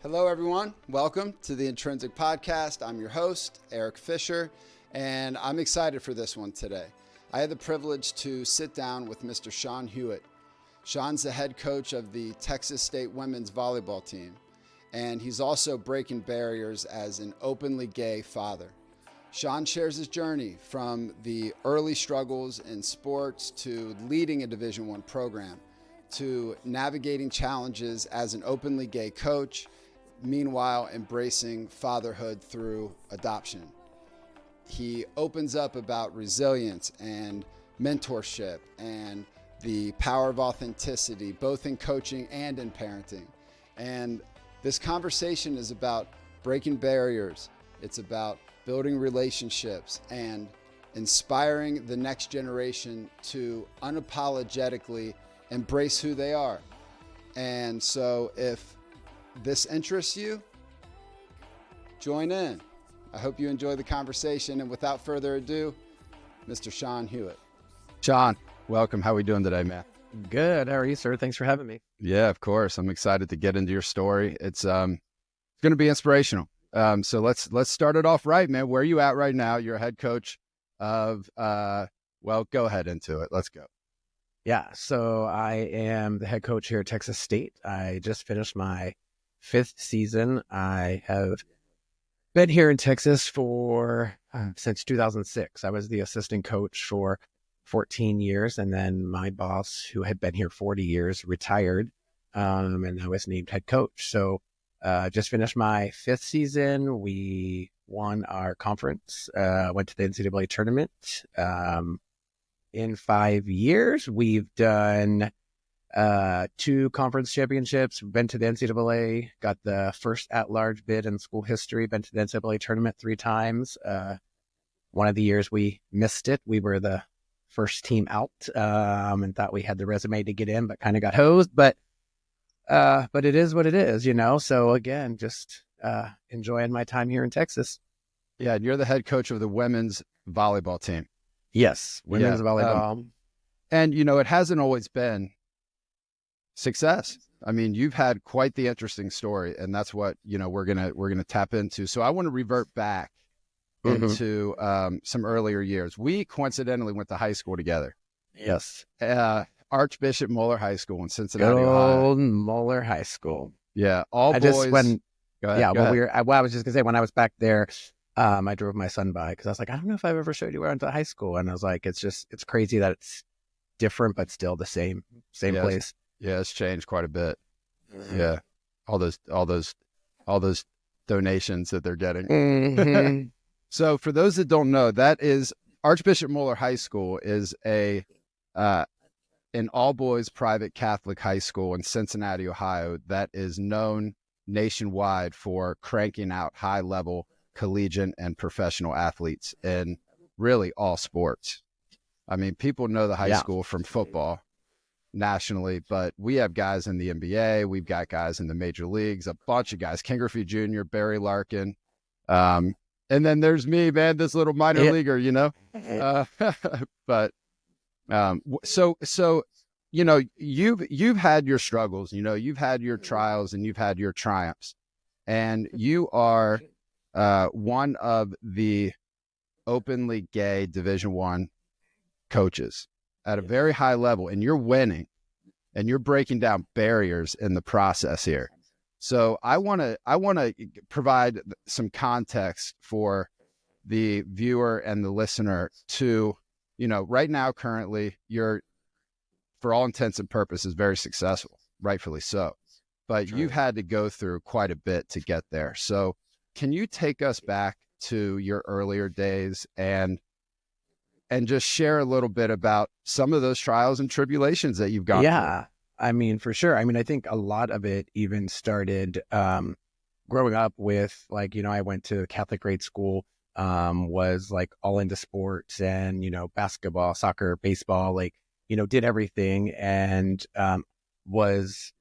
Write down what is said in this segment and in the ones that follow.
Hello, everyone. Welcome to the Intrinsic Podcast. I'm your host, Eric Fisher, and I'm excited for this one today. I had the privilege to sit down with Mr. Sean Huiet. Sean's the head coach of the Texas State women's volleyball team, and he's also breaking barriers as an openly gay father. Sean shares his journey from the early struggles in sports to leading a Division I program to navigating challenges as an openly gay coach, meanwhile embracing fatherhood through adoption. He opens up about resilience and mentorship and the power of authenticity, both in coaching and in parenting. And this conversation is about breaking barriers. It's about building relationships and inspiring the next generation to unapologetically embrace who they are. And so if this interests you, join in. I hope you enjoy the conversation. And without further ado, Mr. Sean Huiet. Sean, welcome. How are we doing today, man? Good. How are you, sir? Thanks for having me. Yeah, of course. I'm excited to get into your story. It's going to be inspirational. So let's start it off right, man. Where are you at right now? You're a head coach of, well, go ahead into it. Let's go. Yeah. So I am the head coach here at Texas State. I just finished my 5th season. I have been here in Texas for since 2006. I was the assistant coach for 14 years, and then my boss, who had been here 40 years, retired, and I was named head coach. So just finished my 5th season. We won our conference, went to the NCAA tournament. In 5 years, we've done 2 conference championships, been to the NCAA, got the first at-large bid in school history, been to the NCAA tournament 3 times. One of the years we missed it. We were the first team out and thought we had the resume to get in, but kind of got hosed. But it is what it is, you know? So again, just enjoying my time here in Texas. Yeah, and you're the head coach of the women's volleyball team. Yes, women's volleyball. And, you know, it hasn't always been success. I mean, you've had quite the interesting story, and that's what, you know, we're gonna tap into. So I want to revert back into some earlier years. We coincidentally went to high school together. Yes. Archbishop Moeller High School in Cincinnati, Good Ohio. old Moeller High School. Yeah, all boys. Go ahead. I was just gonna say, when I was back there, I drove my son by because I was like, I don't know if I've ever showed you where I went to high school, and I was like, it's crazy that it's different, but still the same place. Yeah, it's changed quite a bit. Yeah, all those donations that they're getting. Mm-hmm. So for those that don't know, that is Archbishop Moeller High School is an all boys private Catholic high school in Cincinnati, Ohio, that is known nationwide for cranking out high level collegiate and professional athletes in really all sports. I mean, people know the high school from football nationally, but we have guys in the NBA, we've got guys in the major leagues, a bunch of guys, Ken Griffey Jr., Barry Larkin, and then there's me, man, this little minor leaguer, you know. But so you know, you've had your struggles, you know, you've had your trials and you've had your triumphs, and you are one of the openly gay Division I coaches at a very high level, and you're winning and you're breaking down barriers in the process here. So I want to provide some context for the viewer and the listener to, you know, right now, currently, you're, for all intents and purposes, very successful, rightfully so, but you've had to go through quite a bit to get there. So can you take us back to your earlier days and just share a little bit about some of those trials and tribulations that you've gone through? I mean, for sure. I mean, I think a lot of it even started growing up with, like, you know, I went to Catholic grade school, was like all into sports and, you know, basketball, soccer, baseball, like, you know, did everything, and was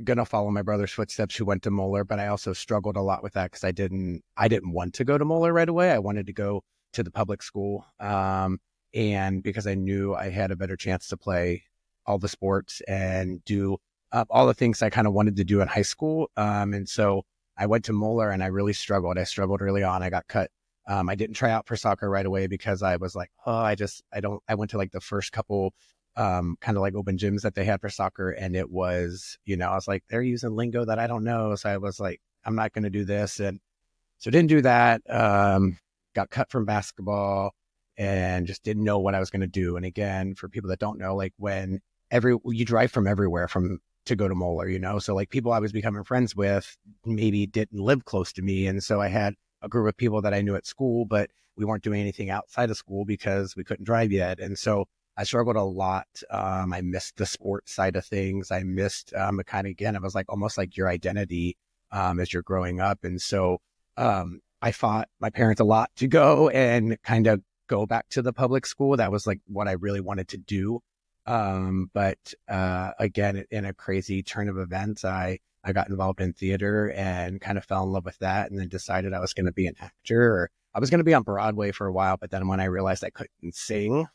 going to follow my brother's footsteps who went to Moeller, but I also struggled a lot with that because I didn't want to go to Moeller right away. I wanted to go to the public school. And because I knew I had a better chance to play all the sports and do all the things I kind of wanted to do in high school. And so I went to Moeller and I really struggled. I struggled early on. I got cut. I didn't try out for soccer right away because I was like, I went to like the first couple kind of like open gyms that they had for soccer. And it was, I was like, they're using lingo that I don't know. So I was like, I'm not going to do this. And so didn't do that. Got cut from basketball and just didn't know what I was going to do. And again, for people that don't know, like when you drive from everywhere to go to Moeller, so like people I was becoming friends with maybe didn't live close to me. And so I had a group of people that I knew at school, but we weren't doing anything outside of school because we couldn't drive yet. And so I struggled a lot. I missed the sports side of things. I missed it was like almost like your identity as you're growing up. And so I fought my parents a lot to go and kind of go back to the public school. That was like what I really wanted to do. But again, in a crazy turn of events, I got involved in theater and kind of fell in love with that, and then decided I was going to be an actor, or I was going to be on Broadway for a while. But then when I realized I couldn't sing,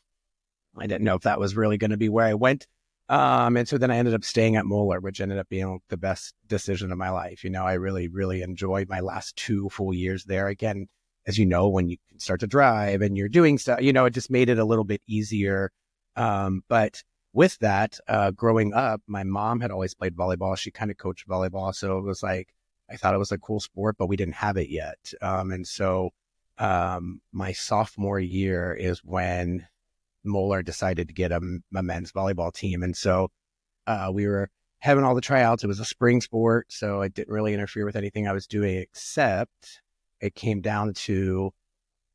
I didn't know if that was really going to be where I went. And so then I ended up staying at Moeller, which ended up being the best decision of my life. I really, really enjoyed my last 2 full years there. Again, as you know, when you start to drive and you're doing stuff, it just made it a little bit easier. But with that, growing up, my mom had always played volleyball. She kind of coached volleyball. So it was like, I thought it was a cool sport, but we didn't have it yet. And so my sophomore year is when Moeller decided to get a men's volleyball team. And so we were having all the tryouts. It was a spring sport, so it didn't really interfere with anything I was doing, except it came down to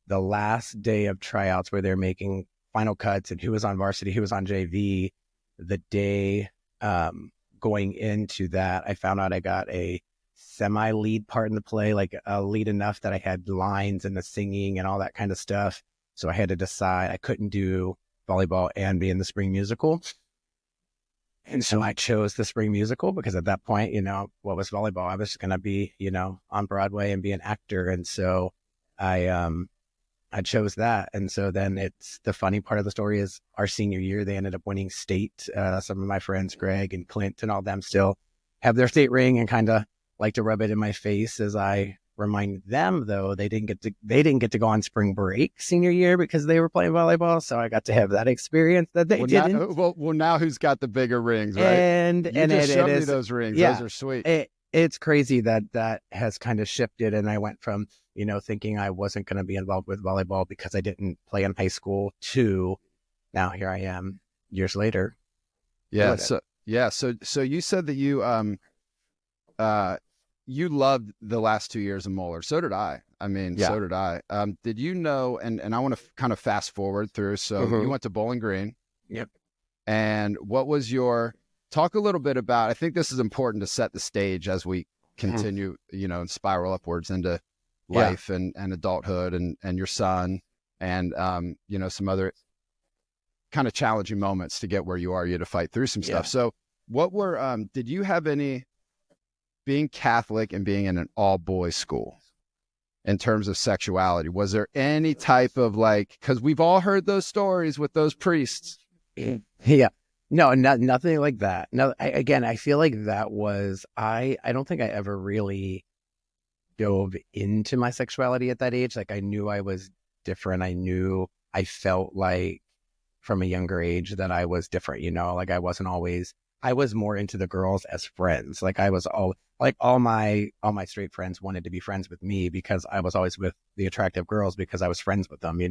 the last day of tryouts where they're making final cuts and who was on varsity, who was on JV. The day going into that, I found out I got a semi-lead part in the play, like a lead enough that I had lines and the singing and all that kind of stuff. So I had to decide I couldn't do volleyball and be in the spring musical. And so I chose the spring musical because at that point, what was volleyball? I was just going to be, on Broadway and be an actor. And so I chose that. And so then it's the funny part of the story is our senior year, they ended up winning state. Some of my friends, Greg and Clint and all them still have their state ring and kind of like to rub it in my face as I remind them, though, they didn't get to go on spring break senior year because they were playing volleyball. So I got to have that experience that they didn't. Now who's got the bigger rings, right? And just showed me those rings. Yeah, those are sweet. It's crazy that has kind of shifted. And I went from, thinking I wasn't going to be involved with volleyball because I didn't play in high school to now here I am years later. Yeah. So you said that you loved the last 2 years of Moeller. So did I. So did I. Did you know, and I want to kind of fast forward through. So you went to Bowling Green. Yep. And what was talk a little bit about, I think this is important to set the stage as we continue, and spiral upwards into life and adulthood and your son and, some other kind of challenging moments to get where you are. You had to fight through some stuff. So what were, did you have any, being Catholic and being in an all boys school in terms of sexuality, was there any type of because we've all heard those stories with those priests. Yeah, no, nothing like that. No, I feel like that was, I don't think I ever really dove into my sexuality at that age. Like I knew I was different. I felt like from a younger age that I was different, like I was more into the girls as friends. Like I was all my straight friends wanted to be friends with me because I was always with the attractive girls because I was friends with them,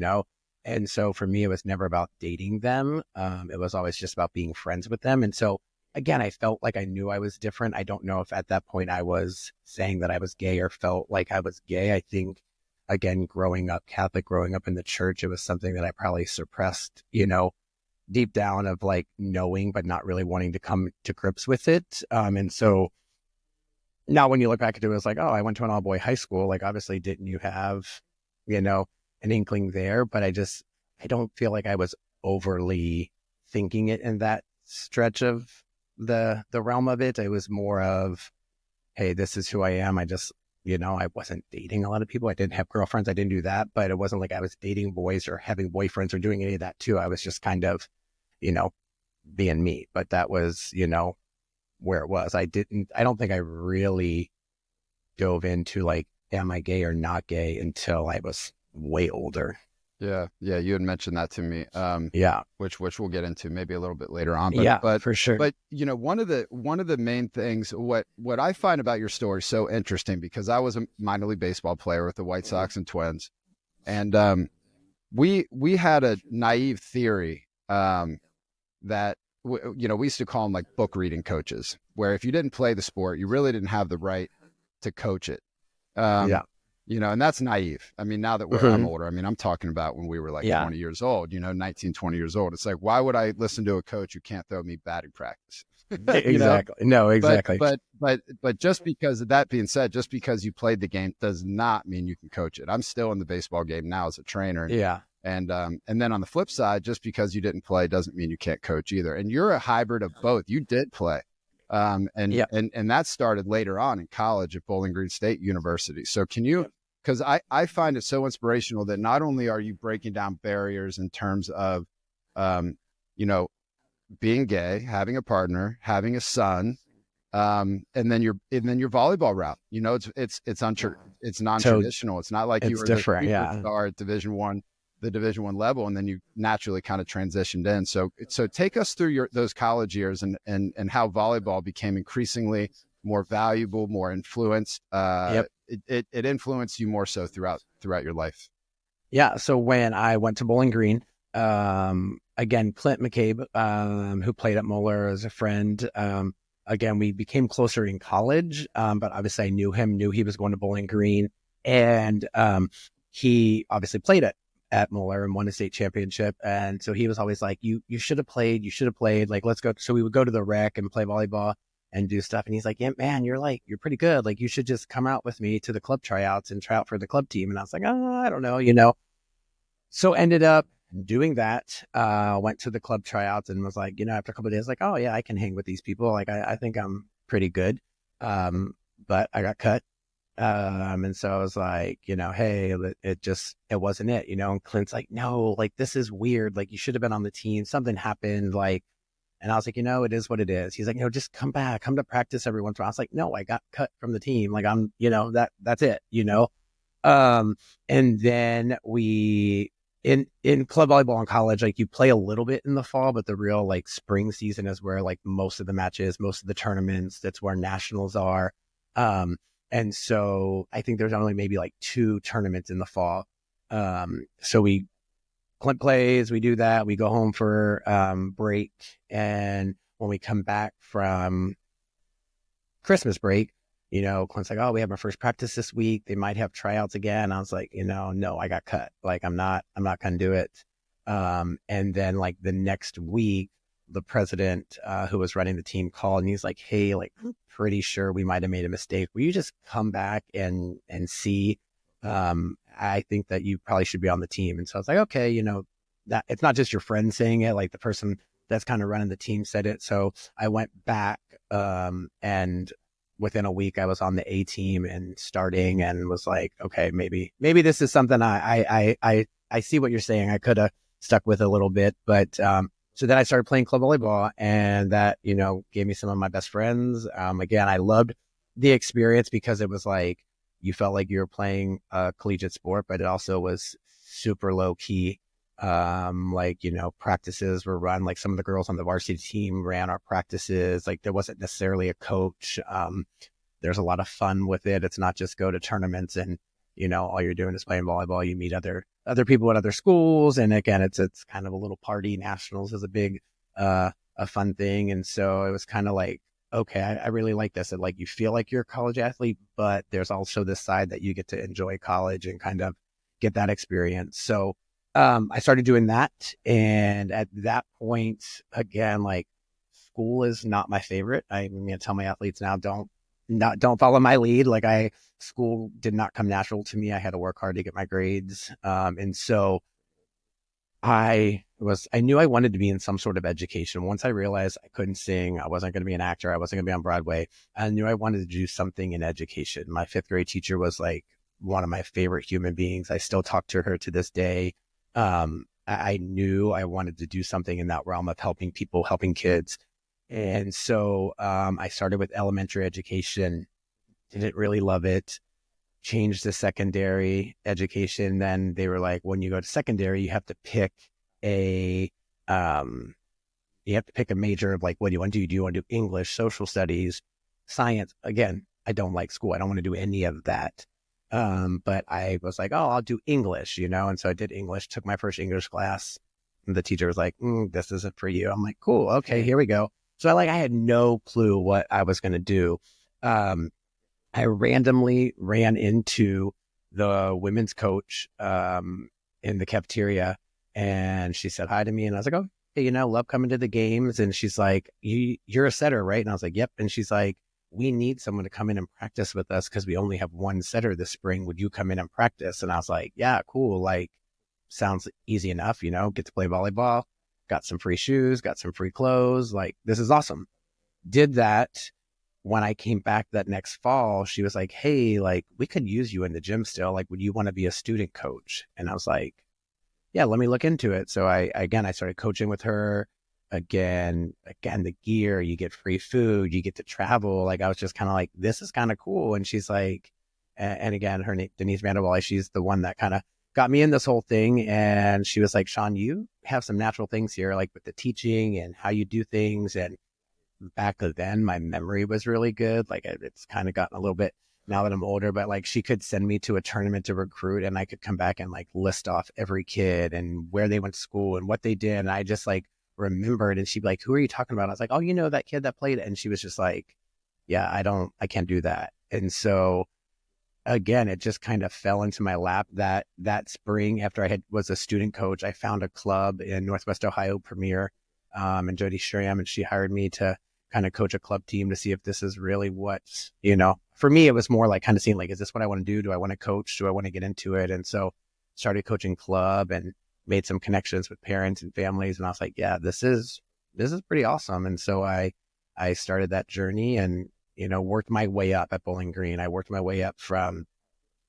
And so for me, it was never about dating them. It was always just about being friends with them. And so again, I felt like I knew I was different. I don't know if at that point I was saying that I was gay or felt like I was gay. I think, again, growing up Catholic, growing up in the church, it was something that I probably suppressed, deep down of knowing, but not really wanting to come to grips with it. And so now when you look back at it, it's like, oh, I went to an all boy high school. Obviously didn't you have, an inkling there, but I don't feel like I was overly thinking it in that stretch of the realm of it. It was more of, hey, this is who I am. I just, I wasn't dating a lot of people. I didn't have girlfriends. I didn't do that, but it wasn't like I was dating boys or having boyfriends or doing any of that too. I was just kind of, being me. But that was, where it was. I don't think I really dove into like, am I gay or not gay until I was way older. Yeah. You had mentioned that to me. Which we'll get into maybe a little bit later on. But for sure. But one of the main things, what I find about your story so interesting, because I was a minor league baseball player with the White Sox and Twins, and we had a naive theory that we used to call them like book reading coaches, where if you didn't play the sport, you really didn't have the right to coach it. And that's naive. I mean, now that I'm older, I mean, I'm talking about when we were like 20 years old, 19, 20 years old. It's like, why would I listen to a coach who can't throw me batting practice? Exactly. No, exactly. But just because of that being said, just because you played the game does not mean you can coach it. I'm still in the baseball game now as a trainer. And then on the flip side, just because you didn't play doesn't mean you can't coach either. And you're a hybrid of both. You did play. And that started later on in college at Bowling Green State University. So can you, because I find it so inspirational that not only are you breaking down barriers in terms of, being gay, having a partner, having a son, and then your volleyball route, it's non-traditional. It's not like you were different. the star at the Division I level, and then you naturally kind of transitioned in. So take us through those college years and how volleyball became increasingly more valuable, more influenced. It influenced you more so throughout your life. Yeah. So when I went to Bowling Green, again, Clint McCabe, who played at Moeller, as a friend. Again, we became closer in college, but obviously I knew he was going to Bowling Green, and he obviously played at Moeller and won a state championship. And so he was always like, you should have played, like, let's go. So we would go to the rec and play volleyball and do stuff. And he's like, yeah, man, you're pretty good. Like, you should just come out with me to the club tryouts and try out for the club team. And I was like, oh, I don't know, So ended up doing that, went to the club tryouts and was like, after a couple of days, like, oh yeah, I can hang with these people. Like, I think I'm pretty good. But I got cut. And so I was like, hey, it wasn't it, and Clint's like, no, like, this is weird. Like, you should have been on the team. Something happened. Like, and I was like, it is what it is. He's like, just come back, come to practice every once in a while. I was like, no, I got cut from the team. Like, I'm, that's it, and then we, in club volleyball in college, like, you play a little bit in the fall, but the real like spring season is where like most of the matches, most of the tournaments, that's where nationals are. And so I think there's only maybe like 2 tournaments in the fall. So Clint plays, we do that. We go home for break. And when we come back from Christmas break, Clint's like, oh, we have our first practice this week. They might have tryouts again. I was like, no, I got cut. Like, I'm not going to do it. And then like the next week, the president who was running the team called, and he's like, hey, like, I'm pretty sure we might have made a mistake. Will you just come back and see? I think that you probably should be on the team. And so I was like, okay, that it's not just your friend saying it, like the person that's kind of running the team said it. So I went back, and within a week I was on the A team and starting, and was like, okay, maybe this is something I see what you're saying. I could have stuck with a little bit, but so then I started playing club volleyball, and that, gave me some of my best friends. Again, I loved the experience because it was like, you felt like you were playing a collegiate sport, but it also was super low key. Practices were run, like some of the girls on the varsity team ran our practices. Like, there wasn't necessarily a coach. There's a lot of fun with it. It's not just go to tournaments and, all you're doing is playing volleyball. You meet other people at other schools. And again, it's kind of a little party. Nationals is a big, a fun thing. And so it was kind of like, okay, I really like this. And like, you feel like you're a college athlete, but there's also this side that you get to enjoy college and kind of get that experience. So, I started doing that. And at that point, again, like, school is not my favorite. I'm going to tell my athletes now, don't follow my lead. Like, school did not come natural to me. I had to work hard to get my grades. And so I knew I wanted to be in some sort of education. Once I realized I couldn't sing, I wasn't going to be an actor, I wasn't going to be on Broadway, I knew I wanted to do something in education. My 5th grade teacher was like one of my favorite human beings. I still talk to her to this day. I knew I wanted to do something in that realm of helping people, helping kids. And so I started with elementary education, didn't really love it, changed to secondary education. Then they were like, when you go to secondary, you have to pick a major of like, what do you want to do? Do you want to do English, social studies, science? Again, I don't like school. I don't want to do any of that. But I was like, oh, I'll do English, And so I did English, took my first English class. And the teacher was like, this isn't for you. I'm like, cool. Okay, here we go. So I had no clue what I was going to do. I randomly ran into the women's coach in the cafeteria, and she said hi to me, and I was like, oh, hey, love coming to the games. And she's like, you're a setter, right? And I was like, yep. And she's like, we need someone to come in and practice with us because we only have one setter this spring. Would you come in and practice? And I was like, yeah, cool. Like, sounds easy enough, get to play volleyball, got some free shoes, got some free clothes. Like, this is awesome. Did that. When I came back that next fall, she was like, hey, like, we could use you in the gym still. Like, would you want to be a student coach? And I was like, yeah, let me look into it. So I started coaching with her. Again, the gear, you get free food, you get to travel. Like, I was just kind of like, this is kind of cool. And she's like, and again, her name, Denise Vanderwall, she's the one that kind of got me in this whole thing. And she was like, Sean, you have some natural things here, like with the teaching and how you do things. And back then, my memory was really good. Like, it's kind of gotten a little bit now that I'm older, but like, she could send me to a tournament to recruit, and I could come back and like list off every kid and where they went to school and what they did. And I just like remembered, and she'd be like, who are you talking about? I was like, oh, that kid that played. And she was just like, yeah, I can't do that. And so again, it just kind of fell into my lap that spring after I was a student coach. I found a club in Northwest Ohio, Premier, and Jody Shram, and she hired me to kind of coach a club team to see if this is really what, for me, it was more like kind of seeing like, is this what I want to do? Do I want to coach? Do I want to get into it? And so started coaching club and made some connections with parents and families. And I was like, yeah, this is pretty awesome. And so I started that journey and, worked my way up at Bowling Green. I worked my way up from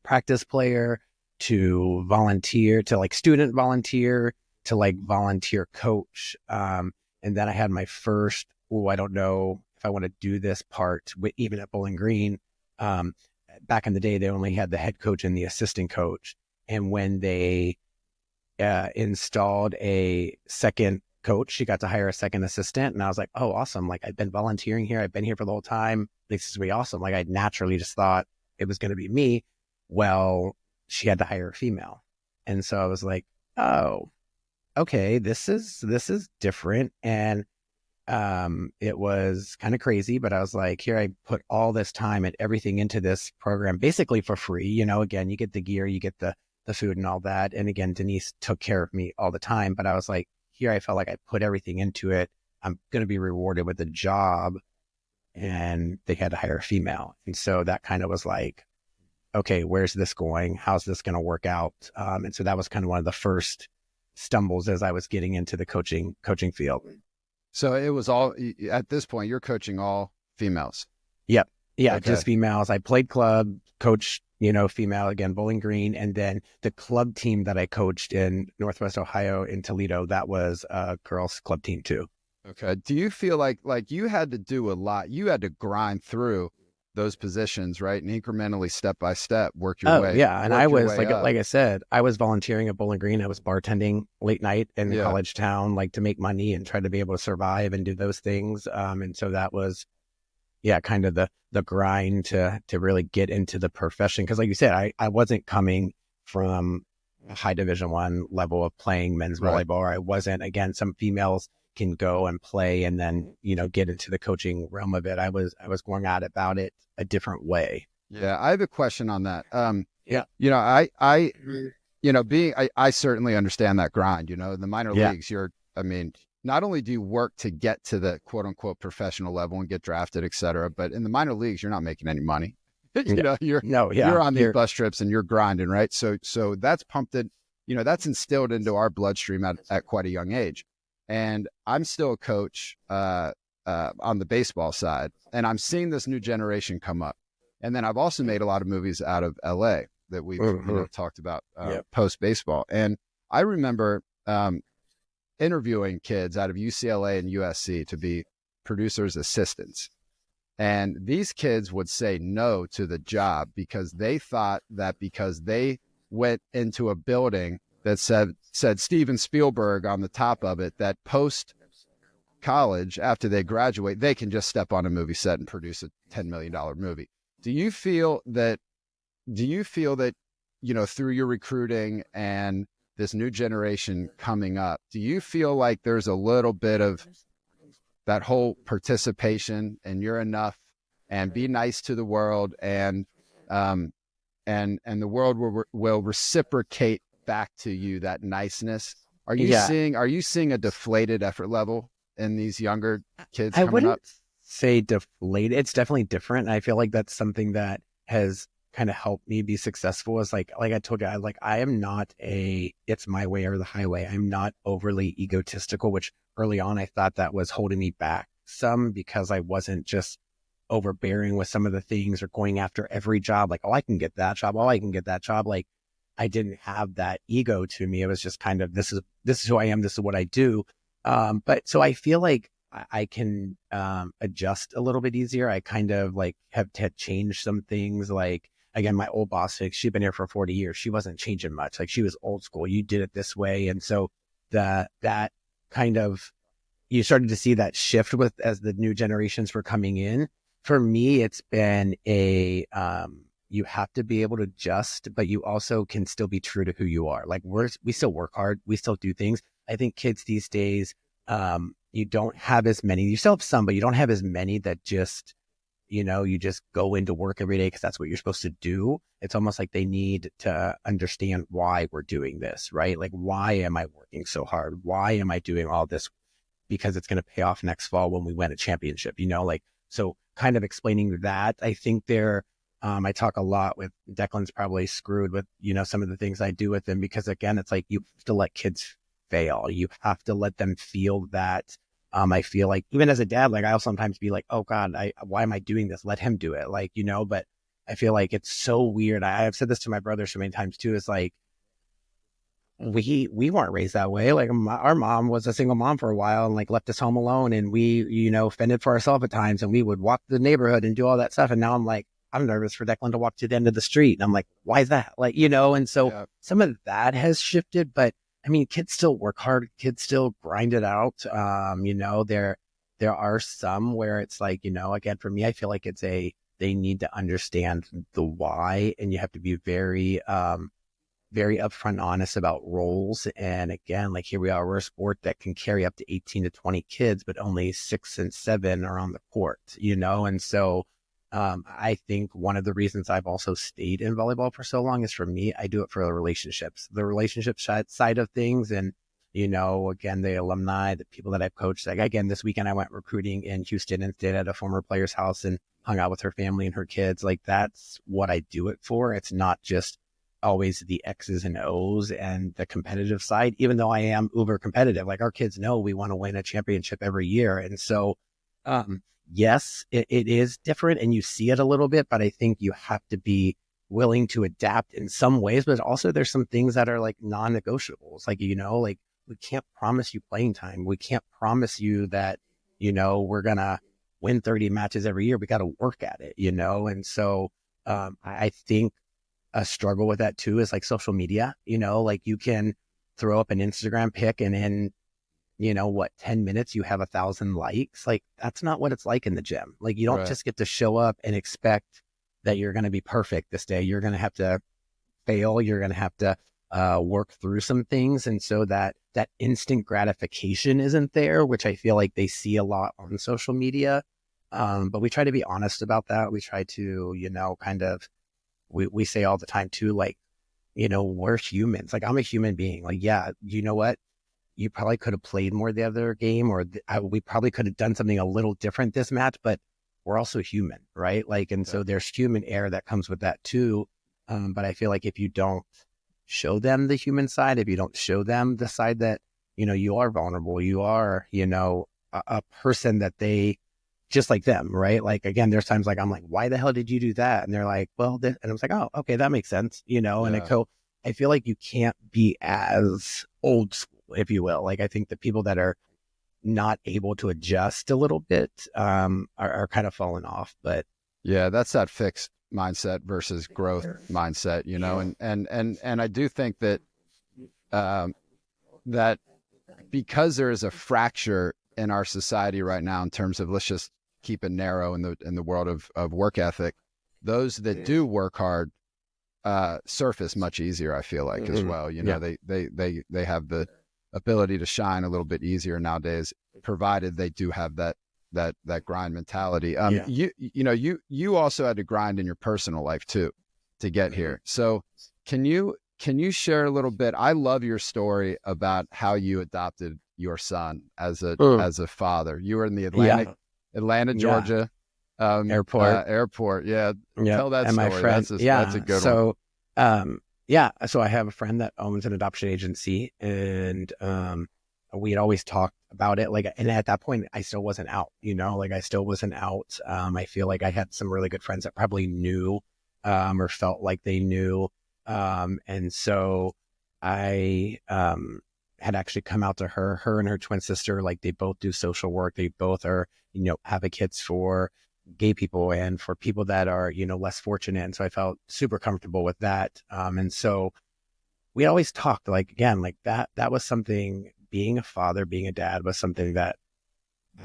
practice player to volunteer to like student volunteer to like volunteer coach. And then I had my first, I don't know if I want to do this part, even at Bowling Green. Back in the day, they only had the head coach and the assistant coach. And when they installed a second coach, she got to hire a second assistant. And I was like, oh, awesome. Like, I've been volunteering here. I've been here for the whole time. This is really awesome. Like, I naturally just thought it was going to be me. Well, she had to hire a female. And so I was like, oh, okay, this is different. And it was kind of crazy, but I was like, here, I put all this time and everything into this program basically for free. Again, you get the gear, you get the food and all that. And again, Denise took care of me all the time, but I was like, here, I felt like I put everything into it. I'm going to be rewarded with a job. And they had to hire a female. And so that kind of was like, okay, where's this going? How's this going to work out? And so that was kind of one of the first stumbles as I was getting into the coaching field. So it was all, at this point, you're coaching all females. Yep. Yeah, Okay. Just females. I played club, coached, female, again, Bowling Green. And then the club team that I coached in Northwest Ohio in Toledo, that was a girls club team too. Okay. Do you feel like you had to do a lot? You had to grind through those positions, right? And incrementally, step by step, work your way. Yeah. And I was like up. I said, I was volunteering at Bowling Green. I was bartending late night in the college town, like to make money and try to be able to survive and do those things. And so that was, kind of the grind to really get into the profession. Cause like you said, I wasn't coming from a high Division I level of playing men's volleyball. Or I wasn't, again, some females can go and play and then, get into the coaching realm of it. I was going out about it a different way. Yeah. I have a question on that. Yeah. I certainly understand that grind, in the minor leagues, not only do you work to get to the quote unquote professional level and get drafted, et cetera, but in the minor leagues, you're not making any money. You're on these bus trips and you're grinding, right? So that's pumped in, that's instilled into our bloodstream at quite a young age. And I'm still a coach on the baseball side, and I'm seeing this new generation come up. And then I've also made a lot of movies out of LA that we've talked about post baseball. And I remember interviewing kids out of UCLA and USC to be producers' assistants. And these kids would say no to the job because they thought that because they went into a building that said Steven Spielberg on the top of it, that post college, after they graduate, they can just step on a movie set and produce a $10 million movie. Do you feel that, through your recruiting and this new generation coming up, do you feel like there's a little bit of that whole participation and you're enough and be nice to the world and the world will reciprocate back to you that niceness? Are you seeing a deflated effort level in these younger kids coming up? I wouldn't say deflated. It's definitely different. I feel like that's something that has kind of helped me be successful. Is like I told you, I am not it's my way or the highway. I'm not overly egotistical, which early on I thought that was holding me back some because I wasn't just overbearing with some of the things or going after every job. Like, oh, I can get that job. Oh, I can get that job. Like, I didn't have that ego to me. It was just kind of, this is who I am. This is what I do. But so I feel like I can adjust a little bit easier. I kind of like have changed some things. Like, again, my old boss, she'd been here for 40 years. She wasn't changing much. Like, she was old school. You did it this way. And so that kind of, you started to see that shift as the new generations were coming in. For me, it's been you have to be able to adjust, but you also can still be true to who you are. Like, we still work hard. We still do things. I think kids these days, you don't have as many, you still have some, but you don't have as many that just, you just go into work every day because that's what you're supposed to do. It's almost like they need to understand why we're doing this, right? Like, why am I working so hard? Why am I doing all this? Because it's going to pay off next fall when we win a championship, so kind of explaining that. I think I talk a lot with Declan's probably screwed with, some of the things I do with him, because again, it's like, you have to let kids fail. You have to let them feel that. I feel like even as a dad, like, I'll sometimes be like, oh God, why am I doing this? Let him do it. Like, but I feel like it's so weird. I have said this to my brother so many times too. It's like, we weren't raised that way. Like, our mom was a single mom for a while and like left us home alone. And we, fended for ourselves at times, and we would walk the neighborhood and do all that stuff. And now I'm like, I'm nervous for Declan to walk to the end of the street. And I'm like, why is that? Like, and so some of that has shifted, but I mean, kids still work hard. Kids still grind it out. There are some where it's like, again, for me, I feel like they need to understand the why, and you have to be very, very upfront, honest about roles. And again, like, here we are, we're a sport that can carry up to 18 to 20 kids, but only 6 and 7 are on the court, and so I think one of the reasons I've also stayed in volleyball for so long is, for me, I do it for the relationship side of things. And, again, the alumni, the people that I've coached, like, again, this weekend I went recruiting in Houston and stayed at a former player's house and hung out with her family and her kids. Like, that's what I do it for. It's not just always the X's and O's and the competitive side, even though I am uber competitive. Like, our kids know we want to win a championship every year. And so, yes, it is different, and you see it a little bit, but I think you have to be willing to adapt in some ways. But also, there's some things that are like non-negotiables. Like, like, we can't promise you playing time. We can't promise you that, we're going to win 30 matches every year. We got to work at it, And so I think a struggle with that too is like social media, like, you can throw up an Instagram pic and in 10 minutes you have 1,000 likes. Like, that's not what it's like in the gym. Like, you don't just get to show up and expect that you're going to be perfect this day. You're going to have to fail. You're going to have to work through some things. And so that instant gratification isn't there, which I feel like they see a lot on social media. But we try to be honest about that. We try to, kind of, we say all the time too, like, we're humans. Like, I'm a human being. Like, yeah, you know what? You probably could have played more the other game, or we probably could have done something a little different this match, but we're also human, right? Like, and so there's human error that comes with that too. But I feel like if you don't show them the human side, if you don't show them the side that, you are vulnerable, you are, a person that they just like them, right? Like, again, there's times like, I'm like, why the hell did you do that? And they're like, well, and I was like, oh, okay, that makes sense, and I feel like you can't be as old school, if you will. Like, I think the people that are, not able to adjust a little bit, are kind of falling off. But yeah, that's that fixed mindset versus growth mindset, you know, and I do think that, that because there is a fracture in our society right now in terms of, let's just keep it narrow in the world of work ethic, those that do work hard surface much easier, I feel like, as well. You know, they have the ability to shine a little bit easier nowadays, provided they do have that grind mentality. You also had to grind in your personal life too to get here. So can you share a little bit? I love your story about how you adopted your son as a father. You were in the Atlanta, Georgia airport. Yeah. Tell that and story. My friend, that's a good one. So I have a friend that owns an adoption agency, and we had always talked about it. Like, and at that point, I still wasn't out. You know, like I still wasn't out. I feel like I had some really good friends that probably knew, or felt like they knew. And so I had actually come out to her and her twin sister. Like, they both do social work. They both are, you know, advocates for gay people and for people that are, you know, less fortunate. And so I felt super comfortable with that. And so we always talked, like, again, like that was something, being a father, being a dad was something that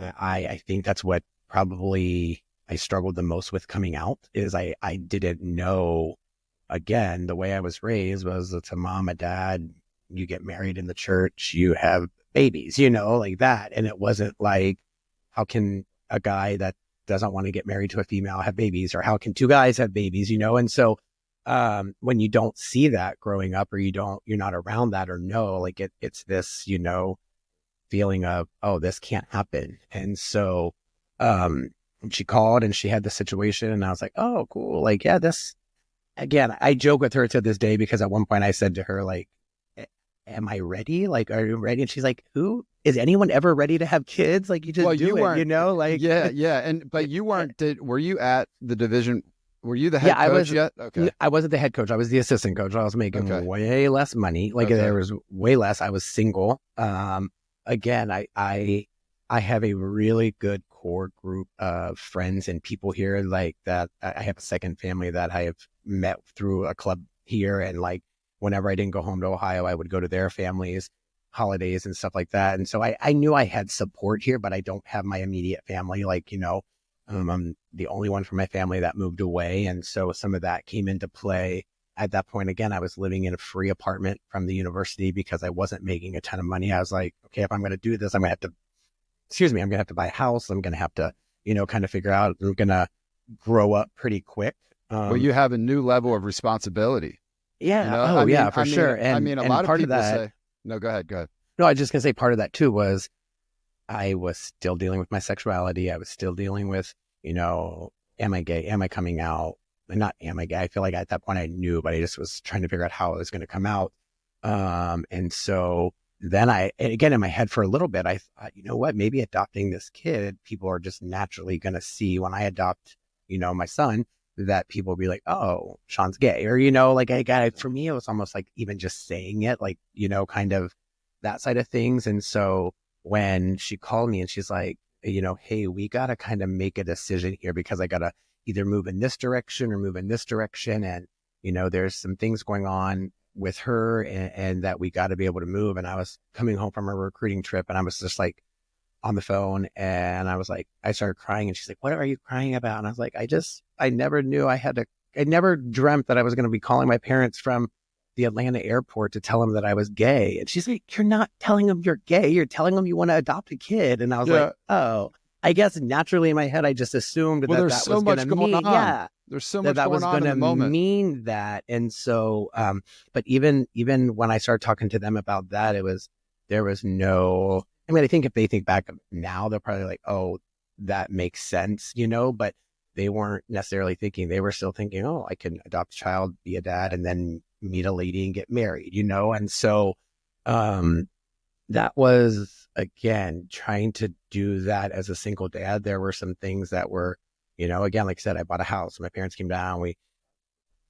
I think that's what probably I struggled the most with coming out, is I didn't know. Again, the way I was raised was, it's a mom, a dad, you get married in the church, you have babies, you know, like that. And it wasn't like, how can a guy that doesn't want to get married to a female have babies, or how can two guys have babies, you know? And so when you don't see that growing up, or you're not around that, or know, like it's this, you know, feeling of, oh, this can't happen. And so she called and she had the situation, and I was like, oh, cool. Like, yeah, this, again, I joke with her to this day, because at one point I said to her, like, am I ready? Like, are you ready? And she's like, who is anyone ever ready to have kids? Like, you just do it, you know, like, yeah. But you weren't, were you at the division? Were you the head coach yet? Okay. I wasn't the head coach. I was the assistant coach. I was making way less money. Like, there was way less. I was single. Again, I have a really good core group of friends and people here, like that. I have a second family that I have met through a club here. And like, whenever I didn't go home to Ohio, I would go to their families, holidays and stuff like that. And so I knew I had support here, but I don't have my immediate family. Like, you know, I'm the only one from my family that moved away. And so some of that came into play. At that point, again, I was living in a free apartment from the university because I wasn't making a ton of money. I was like, okay, if I'm going to do this, I'm going to have to buy a house. I'm going to have to, you know, kind of figure out, I'm going to grow up pretty quick. Well, you have a new level of responsibility. Yeah. You know? For sure. And I mean, a lot of people that, say, no, go ahead. No, I was just going to say, part of that too was I was still dealing with my sexuality. I was still dealing with, you know, am I gay? Am I coming out? Not am I gay? I feel like at that point I knew, but I just was trying to figure out how it was going to come out. And so then again, in my head for a little bit, I thought, you know what, maybe adopting this kid, people are just naturally going to see when I adopt, you know, my son, that people will be like, oh, Sean's gay. Or, you know, like for me, it was almost like even just saying it, like, you know, kind of that side of things. And so when she called me and she's like, you know, hey, we got to kind of make a decision here, because I got to either move in this direction or move in this direction. And, you know, there's some things going on with her and that we got to be able to move. And I was coming home from a recruiting trip, and I was just like on the phone, and I was like, I started crying, and she's like, what are you crying about? And I was like, I never knew I never dreamt that I was going to be calling my parents from the Atlanta airport to tell them that I was gay. And she's like, you're not telling them you're gay. You're telling them you want to adopt a kid. And I was like, oh, I guess naturally in my head, I just assumed that was going to mean, there's so much that going was on in the moment. Mean that. And so, but even when I started talking to them about that, there was no, I mean, I think if they think back now, they're probably like, oh, that makes sense, you know, but they weren't necessarily thinking. They were still thinking, oh, I can adopt a child, be a dad, and then meet a lady and get married, you know? And so, that was, again, trying to do that as a single dad. There were some things that were, you know, again, like I said, I bought a house. My parents came down, we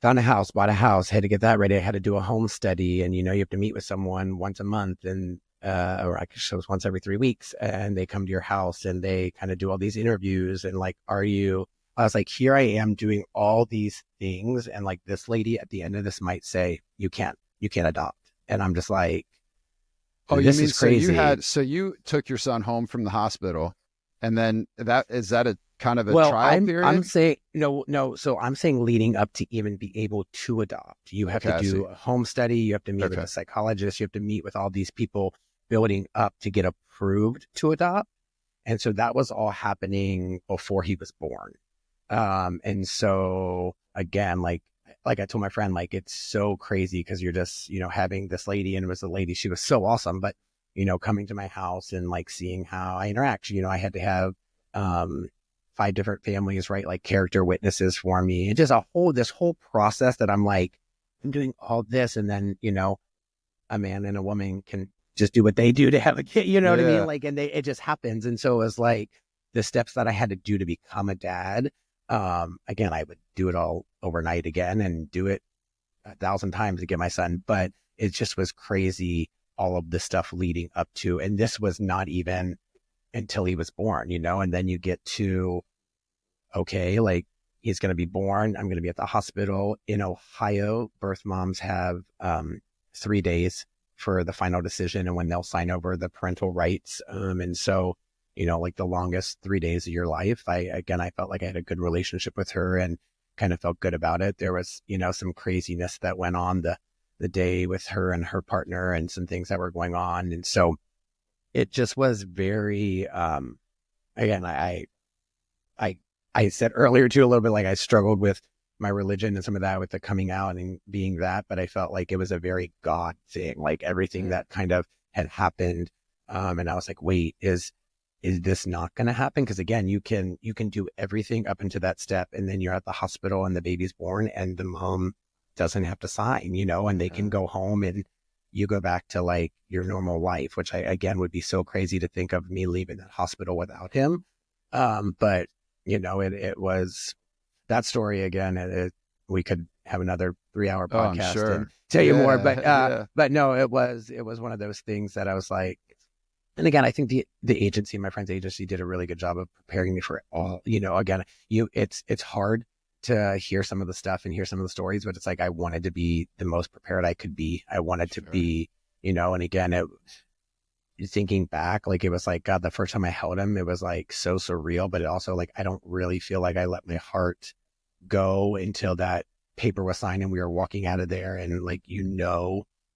found a house, bought a house, had to get that ready. I had to do a home study, and, you know, you have to meet with someone once a month. And or I guess it was once every 3 weeks, and they come to your house and they kind of do all these interviews and like, I was like, here I am doing all these things. And like this lady at the end of this might say, you can't adopt. And I'm just like, oh, this you mean, is crazy. so you took your son home from the hospital, and then is that a kind of a trial period? I'm saying, no. So I'm saying leading up to even be able to adopt, you have to do a home study. You have to meet with a psychologist. You have to meet with all these people building up to get approved to adopt. And so that was all happening before he was born. And so again, like I told my friend, like, it's so crazy because you're just, having this lady, and it was a lady, she was so awesome, but, coming to my house and like seeing how I interact, I had to have, 5 different families, right? Like character witnesses for me, and just this whole process that I'm like, I'm doing all this. And then, a man and a woman can just do what they do to have a kid, what I mean? Like, and it just happens. And so it was like the steps that I had to do to become a dad. Again, I would do it all overnight again and do it 1,000 times to get my son, but it just was crazy. All of the stuff leading up to, and this was not even until he was born, and then you get to, okay, like he's going to be born. I'm going to be at the hospital in Ohio. Birth moms have, 3 days for the final decision and when they'll sign over the parental rights. And so, like the longest 3 days of your life, I felt like I had a good relationship with her and kind of felt good about it. There was, some craziness that went on the day with her and her partner and some things that were going on. And so it just was very, again, I said earlier too, a little bit like I struggled with my religion and some of that with the coming out and being that, but I felt like it was a very God thing, like everything that kind of had happened. And I was like, wait, is this not going to happen? Because again, you can do everything up into that step, and then you're at the hospital and the baby's born and the mom doesn't have to sign, and they can go home and you go back to like your normal life, which again would be so crazy to think of me leaving that hospital without him. But it was that story again. We could have another 3-hour podcast and tell you more, but no, it was one of those things that I was like, and again, I think the agency, my friend's agency, did a really good job of preparing me for it all. Again, it's hard to hear some of the stuff and hear some of the stories, but it's like I wanted to be the most prepared I could be. I wanted to be, and again, thinking back, like it was like, God, the first time I held him, it was like so surreal, but it also like, I don't really feel like I let my heart go until that paper was signed and we were walking out of there, and like,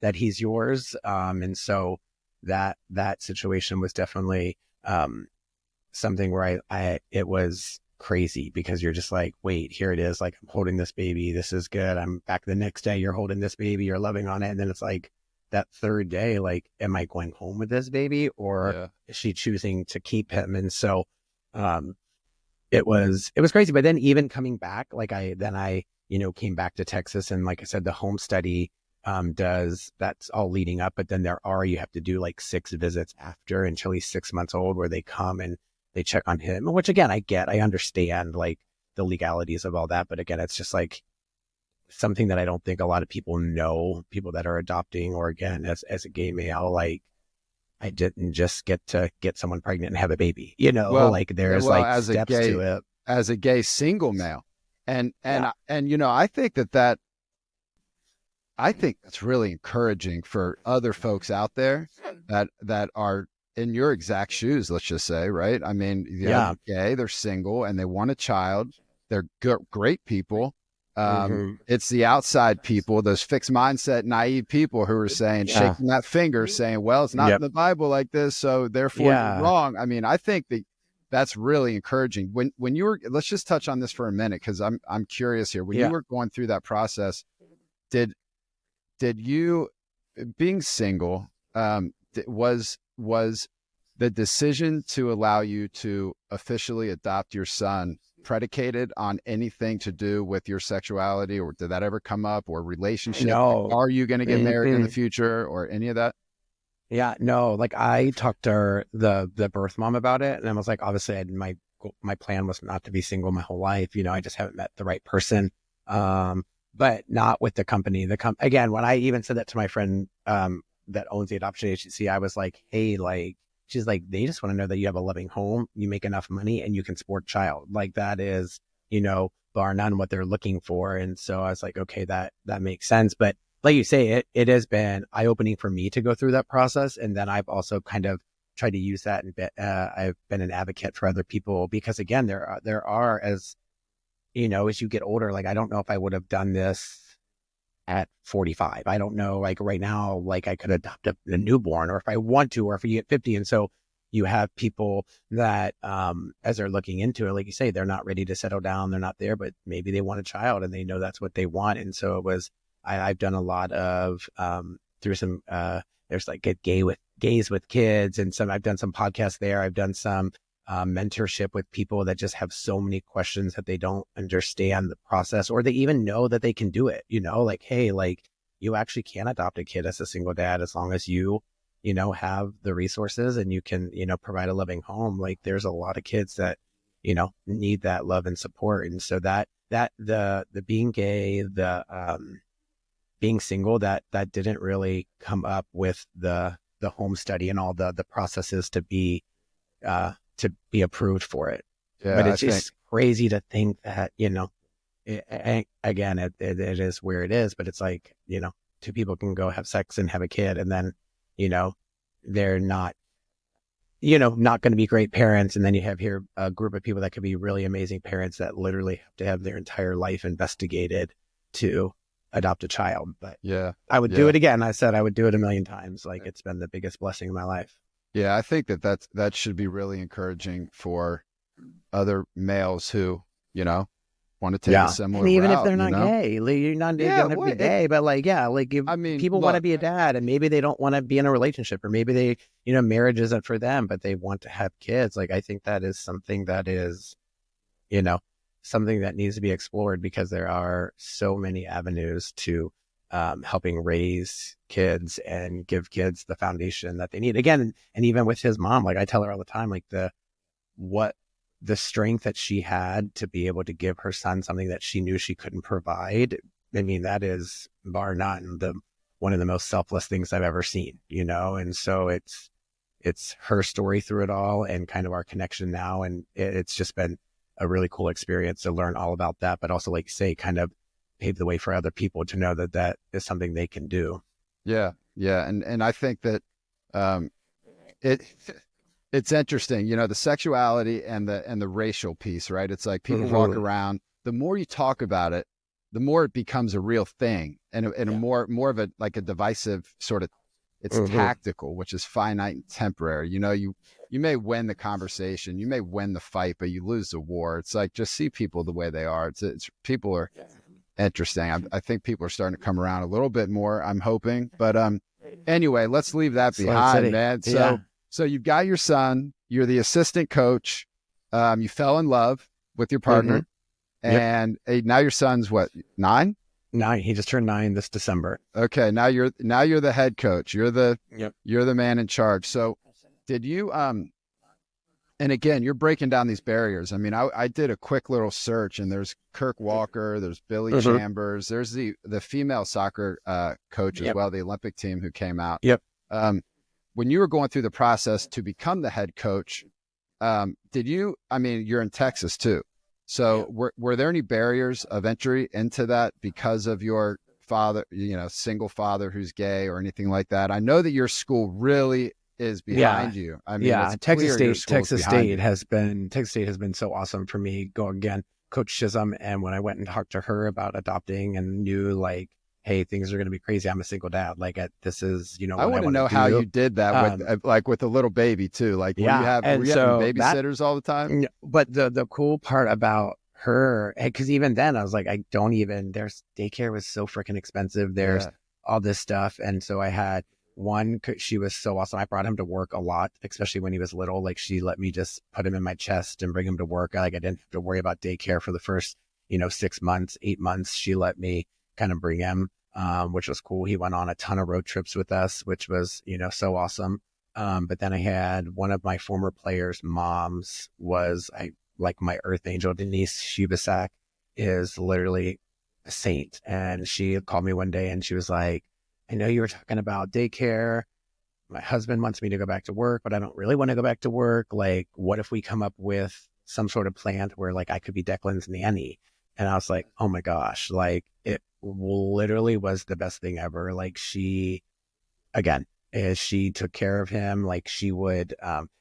that he's yours. And so that situation was definitely, something where it was crazy because you're just like, wait, here it is. Like, I'm holding this baby. This is good. I'm back the next day. You're holding this baby. You're loving on it. And then it's like that third day, like, am I going home with this baby or is she choosing to keep him? And so, it was crazy. But then even coming back, like I came back to Texas, and like I said, the home study, that's all leading up, but then you have to do like 6 visits after until he's 6 months old, where they come and they check on him, which again, I understand like the legalities of all that. But again, it's just like something that I don't think a lot of people know, people that are adopting, or again, as a gay male, like I didn't just get to get someone pregnant and have a baby, like there's like steps to it. As a gay single male. And I think that's really encouraging for other folks out there that are in your exact shoes, let's just say, right? I mean, they're gay, they're single, and they want a child. They're great people. It's the outside people, those fixed mindset, naive people who are saying, shaking that finger, saying, well, it's not in the Bible like this, so therefore you're wrong. I mean, I think that's really encouraging. When you were, let's just touch on this for a minute, because I'm curious here. When you were going through that process, did you, being single, was the decision to allow you to officially adopt your son predicated on anything to do with your sexuality, or did that ever come up, or relationship? No. Are you going to get married in the future, or any of that? Yeah, no, like I talked to the birth mom about it, and I was like, obviously my plan was not to be single my whole life. I just haven't met the right person. But not with the company. Again, when I even said that to my friend, that owns the adoption agency, I was like, hey, like, she's like, they just want to know that you have a loving home, you make enough money, and you can support child. Like that is, bar none what they're looking for. And so I was like, okay, that makes sense. But like you say, it has been eye-opening for me to go through that process. And then I've also kind of tried to use that, and I've been an advocate for other people, because again, there are as you get older, like, I don't know if I would have done this at 45. I don't know, like right now, like I could adopt a newborn, or if I want to, or if you get 50. And so you have people that, as they're looking into it, like you say, they're not ready to settle down. They're not there, but maybe they want a child and they know that's what they want. And so I've done a lot of, through some, there's like gays with kids, and I've done some podcasts there. I've done some mentorship with people that just have so many questions that they don't understand the process, or they even know that they can do it, like, hey, like you actually can adopt a kid as a single dad, as long as you have the resources and you can, provide a loving home. Like there's a lot of kids that, need that love and support. And so that the being gay, the being single, that didn't really come up with the home study and all the processes to be approved for it. Yeah, but it's just crazy to think that, again, it is where it is, but it's like, two people can go have sex and have a kid, and then, they're not, not going to be great parents. And then you have here a group of people that could be really amazing parents that literally have to have their entire life investigated to adopt a child. But yeah, I would do it again. I said I would do it a million times. Like it's been the biggest blessing of my life. Yeah, I think that should be really encouraging for other males who, want to take a similar and even route, if they're not gay, like, you're not going to be gay, but like, if people want to be a dad, and maybe they don't want to be in a relationship, or maybe they, marriage isn't for them, but they want to have kids. Like, I think that is something that is, something that needs to be explored, because there are so many avenues to helping raise kids and give kids the foundation that they need. Again, and even with his mom, like I tell her all the time, like the strength that she had to be able to give her son something that she knew she couldn't provide. I mean, that is bar none one of the most selfless things I've ever seen, and so it's her story through it all, and kind of our connection now. And it's just been a really cool experience to learn all about that, but also, like you say, kind of pave the way for other people to know that is something they can do. Yeah. Yeah. And I think that, it's interesting, the sexuality and the racial piece, right? It's like people walk around, the more you talk about it, the more it becomes a real thing, and a more of a, like a divisive sort of, it's tactical, which is finite and temporary. You may win the conversation, you may win the fight, but you lose the war. It's like, just see people the way they are. It's people are interesting. I think people are starting to come around a little bit more, I'm hoping. But anyway, let's leave that behind, man. So you've got your son, you're the assistant coach, you fell in love with your partner, and now your son's what, 9? 9. He just turned 9 this December. Okay, now you're the head coach. You're the man in charge. So did you and again, you're breaking down these barriers. I mean, I did a quick little search, and there's Kirk Walker, there's Billy Chambers, there's the female soccer coach as well, the Olympic team who came out. When you were going through the process to become the head coach, you're in Texas too. So were there any barriers of entry into that because of your father, single father who's gay, or anything like that? I know that your school really is behind you. I mean, Texas State has been so awesome for me. Go again, Coach Chisholm. And when I went and talked to her about adopting, and knew like, hey, things are going to be crazy, I'm a single dad. Like this is, I want to know how you did that with a little baby too. Like, were you having babysitters all the time? But the cool part about her, because even then I was like, there's daycare was so freaking expensive. There's all this stuff. And so I had one, she was so awesome. I brought him to work a lot, especially when he was little. Like she let me just put him in my chest and bring him to work. Like I didn't have to worry about daycare for the first, 6 months, 8 months. She let me kind of bring him, which was cool. He went on a ton of road trips with us, which was, so awesome. But then I had one of my former players' moms was like my earth angel, Denise Shibasak, is literally a saint. And she called me one day and she was like, I know you were talking about daycare. My husband wants me to go back to work, but I don't really want to go back to work. Like, what if we come up with some sort of plan where like I could be Declan's nanny? And I was like, oh my gosh, like it literally was the best thing ever. Like again, as she took care of him, like she would,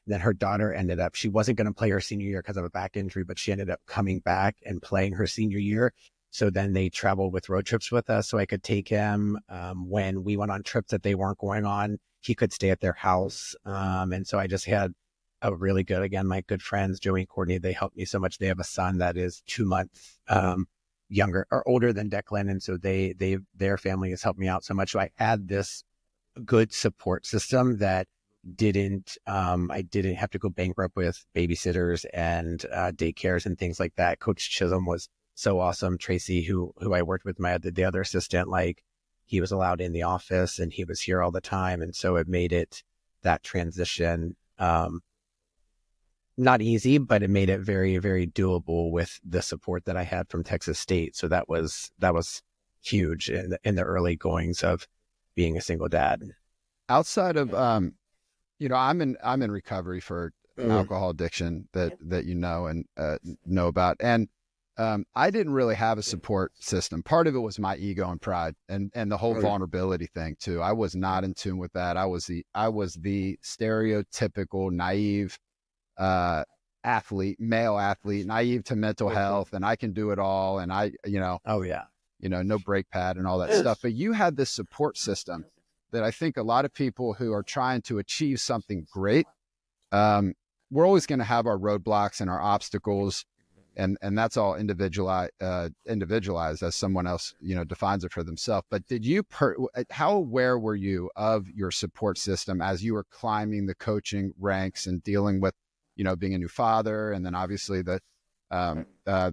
then her daughter ended up, she wasn't going to play her senior year because of a back injury, but she ended up coming back and playing her senior year. So then they traveled with road trips with us so I could take him. When we went on trips that they weren't going on, he could stay at their house. And so I just had a really good, again, my good friends, Joey and Courtney, they helped me so much. They have a son that is 2 months younger or older than Declan. And so their family has helped me out so much. So I had this good support system that I didn't have to go bankrupt with babysitters and daycares and things like that. Coach Chisholm was so awesome. Tracy, who I worked with, the other assistant, like he was allowed in the office and he was here all the time. And so it made that transition not easy, but it made it very, very doable with the support that I had from Texas State. So that was huge in the early goings of being a single dad. Outside of, I'm in recovery for alcohol addiction that you know and know about. And I didn't really have a support system. Part of it was my ego and pride and the whole vulnerability thing too. I was not in tune with that. I was the stereotypical naive male athlete, naive to mental health, and I can do it all. And no brake pad and all that stuff. But you had this support system that I think a lot of people who are trying to achieve something great, we're always going to have our roadblocks and our obstacles, and that's all individualized as someone else, defines it for themselves. But how aware were you of your support system as you were climbing the coaching ranks and dealing with, being a new father, and then obviously the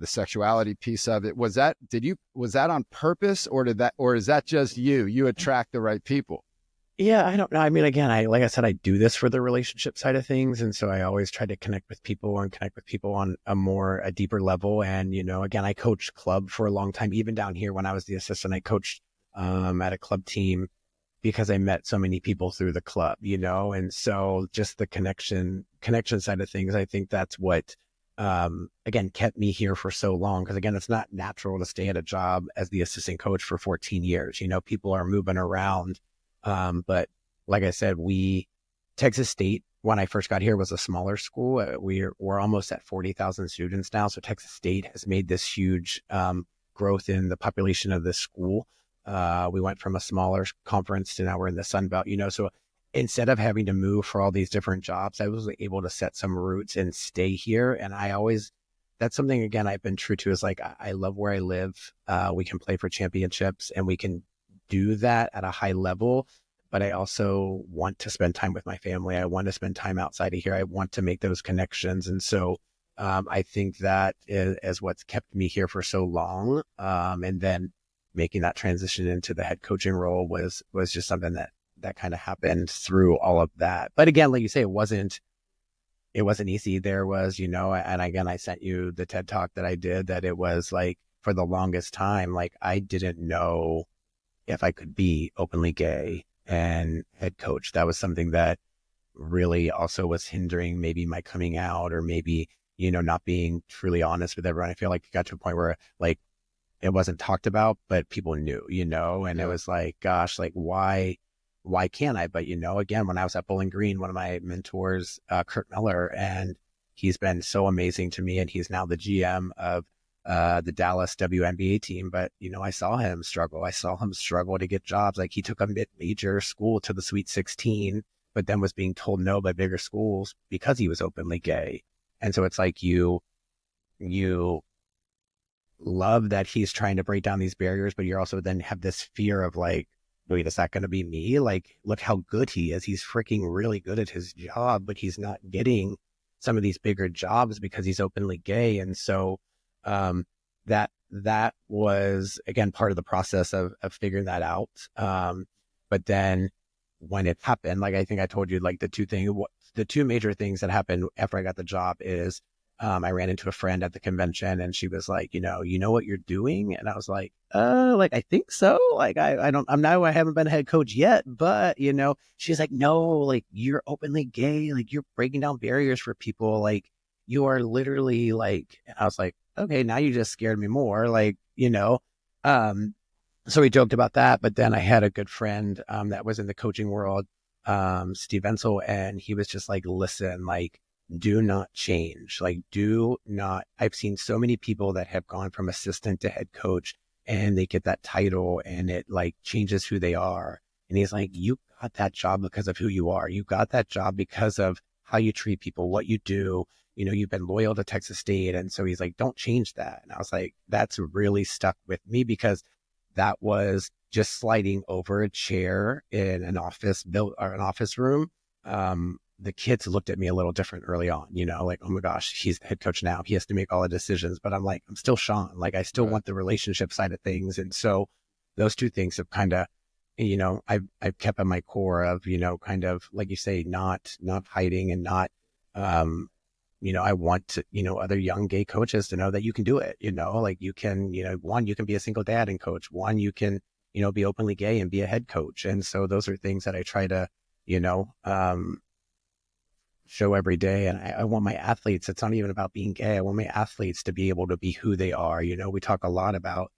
sexuality piece of it? Was that on purpose, or is that just you attract the right people? Yeah, I don't know. I mean, again, like I said, I do this for the relationship side of things. And so I always try to connect with people on a deeper level. And, again, I coached club for a long time. Even down here when I was the assistant, I coached at a club team because I met so many people through the club, and so just the connection side of things, I think that's what, again, kept me here for so long. Because again, it's not natural to stay at a job as the assistant coach for 14 years. People are moving around. But like I said, Texas State, when I first got here, was a smaller school. We're almost at 40,000 students now. So Texas State has made this huge growth in the population of this school. We went from a smaller conference to now we're in the Sun Belt, so instead of having to move for all these different jobs, I was able to set some roots and stay here. And that's something, again, I've been true to, is like, I love where I live. We can play for championships and we can do that at a high level, but I also want to spend time with my family. I want to spend time outside of here. I want to make those connections. And so I think that is what's kept me here for so long. And then making that transition into the head coaching role was just something that kind of happened through all of that. But again, like you say, it wasn't easy. There was, and again, I sent you the TED Talk that I did, that it was like, for the longest time, like I didn't know if I could be openly gay and head coach. That was something that really also was hindering maybe my coming out, or maybe, not being truly honest with everyone. I feel like it got to a point where like it wasn't talked about, but people knew, and It was like, gosh, like why can't I? But, again, when I was at Bowling Green, one of my mentors, Kurt Miller, and he's been so amazing to me. And he's now the GM of the Dallas WNBA team. But, I saw him struggle. I saw him struggle to get jobs. Like he took a mid-major school to the Sweet 16, but then was being told no by bigger schools because he was openly gay. And so it's like you love that he's trying to break down these barriers, but you're also then have this fear of like, wait, is that going to be me? Like, look how good he is. He's freaking really good at his job, but he's not getting some of these bigger jobs because he's openly gay. And so that was, again, part of the process of figuring that out. But then when it happened, like I think I told you, like the two major things that happened after I got the job is I ran into a friend at the convention and she was like, you know what you're doing? And I was like, like, I think so. Like, I haven't been a head coach yet, but, she's like, no, like, you're openly gay. Like, you're breaking down barriers for people. Like, you are literally like, and I was like, okay, now you just scared me more. Like, so we joked about that. But then I had a good friend that was in the coaching world, Steve Ensel, and he was just like, listen, like, do not change. Like, do not. I've seen so many people that have gone from assistant to head coach and they get that title and it like changes who they are. And he's like, you got that job because of who you are. You got that job because of how you treat people, what you do. You've been loyal to Texas State. And so he's like, don't change that. And I was like, that's really stuck with me because that was just sliding over a chair in an office or an office room. The kids looked at me a little different early on, like, oh my gosh, he's the head coach now. He has to make all the decisions, but I'm like, I'm still Sean. Like, I still want the relationship side of things. And so those two things have kind of, I've kept at my core of, kind of like you say, not hiding and not, I want to, other young gay coaches to know that you can do it, like you can, one, you can be a single dad and coach. One, you can, be openly gay and be a head coach. And so those are things that I try to, show every day. And I want my athletes, it's not even about being gay. I want my athletes to be able to be who they are. We talk a lot about,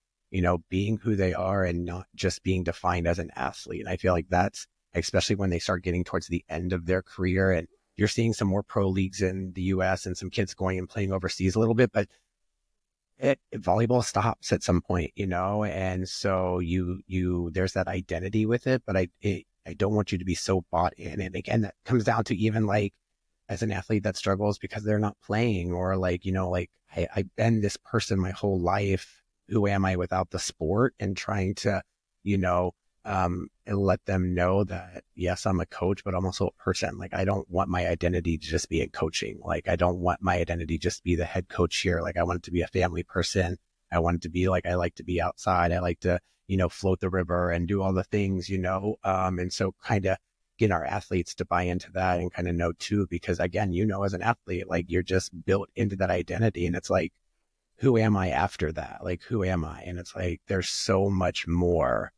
being who they are and not just being defined as an athlete. And I feel like that's, especially when they start getting towards the end of their career and you're seeing some more pro leagues in the US and some kids going and playing overseas a little bit, but volleyball stops at some point, and so there's that identity with it, but I don't want you to be so bought in. And again, that comes down to even like, as an athlete that struggles because they're not playing or like, like I've been this person my whole life. Who am I without the sport? And trying to, let them know that, yes, I'm a coach, but I'm also a person. Like, I don't want my identity to just be in coaching. Like, I don't want my identity just to be the head coach here. Like, I want it to be a family person. I want it to be like, I like to be outside. I like to, float the river and do all the things, and so kind of get our athletes to buy into that and kind of know too, because again, as an athlete, like you're just built into that identity and it's like, who am I after that? Like, who am I? And it's like, there's so much more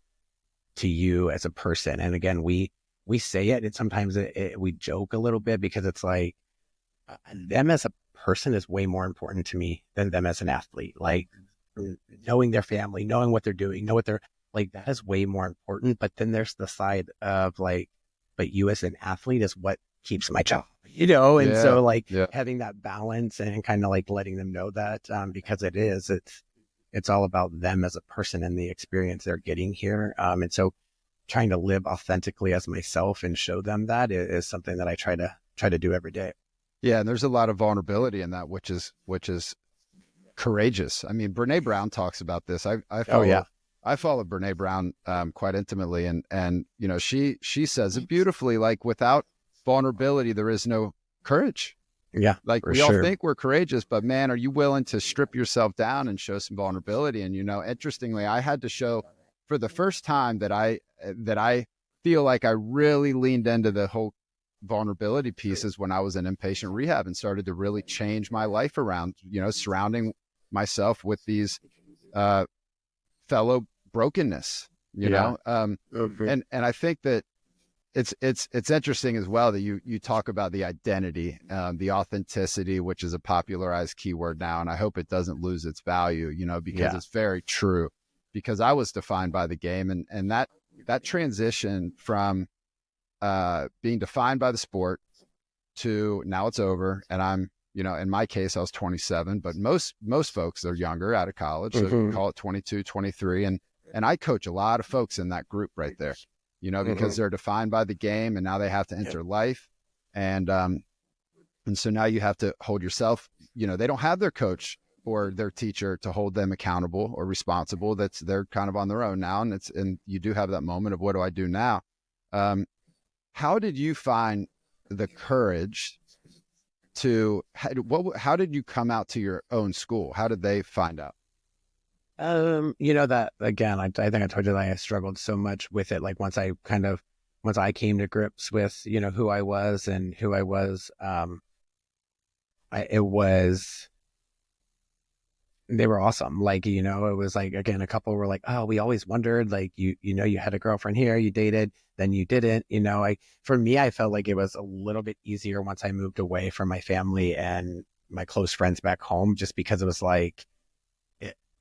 to you as a person. And again, we say it and sometimes we joke a little bit because it's like them as a person is way more important to me than them as an athlete. Like knowing their family, knowing what they're doing, know what they're like, that is way more important. But then there's the side of like, but you as an athlete is what keeps my job, and so like having that balance and kind of like letting them know that because it's all about them as a person and the experience they're getting here. And so trying to live authentically as myself and show them that is something that I try to do every day. Yeah. And there's a lot of vulnerability in that, which is courageous. I mean, Brene Brown talks about this. I follow Brene Brown quite intimately, and she says it beautifully. Like, without vulnerability, there is no courage. Yeah, like we all think we're courageous, but man, are you willing to strip yourself down and show some vulnerability? And interestingly, I had to show for the first time that I feel like I really leaned into the whole vulnerability pieces when I was in inpatient rehab and started to really change my life around, surrounding myself with these fellow brokenness, and I think that it's interesting as well that you talk about the identity, the authenticity, which is a popularized keyword now, and I hope it doesn't lose its value, because it's very true. Because I was defined by the game, and that transition from being defined by the sport to now it's over, and I'm, in my case, I was 27, but most folks are younger, out of college, so call it 22, 23, and I coach a lot of folks in that group right there. Because they're defined by the game and now they have to enter life. And so now you have to hold yourself, they don't have their coach or their teacher to hold them accountable or responsible. They're kind of on their own now. And you do have that moment of, what do I do now? How did you find the courage how did you come out to your own school? How did they find out? That again, I think I told you that I struggled so much with it. Like once I came to grips with, who I was and who I was, they were awesome. Like, it was like, again, a couple were like, oh, we always wondered, like, you had a girlfriend here, you dated, then you didn't, for me, I felt like it was a little bit easier once I moved away from my family and my close friends back home, just because it was like,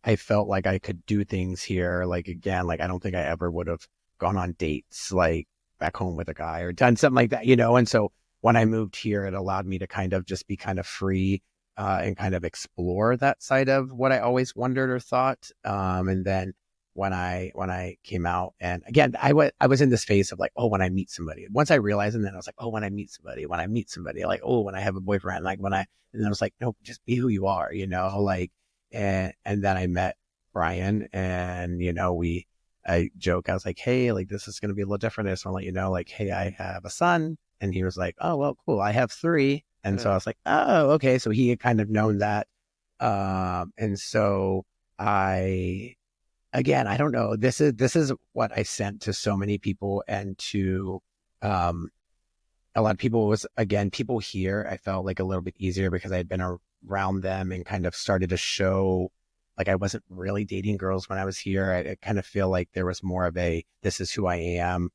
I felt like I could do things here. Like, again, like, I don't think I ever would have gone on dates, like back home with a guy or done something like that, And so when I moved here, it allowed me to kind of just be kind of free and kind of explore that side of what I always wondered or thought. And then when I came out, and again, I was in this phase of like, oh, when I meet somebody. Once I realized, and then I was like, oh, when I meet somebody, like, oh, when I have a boyfriend, like and then I was like, no, just be who you are, like, and then I met Brian, and I joke, I was like, hey, like, this is going to be a little different. I just want to let you know, like, hey, I have a son. And he was like, oh, well, cool, I have 3. And so I was like, oh, okay. So he had kind of known that. And so I don't know. This is what I sent to so many people, and to a lot of people was, again, people here, I felt like a little bit easier because I had been around them and kind of started to show, like, I wasn't really dating girls when I was here. I kind of feel like there was more of a, this is who I am.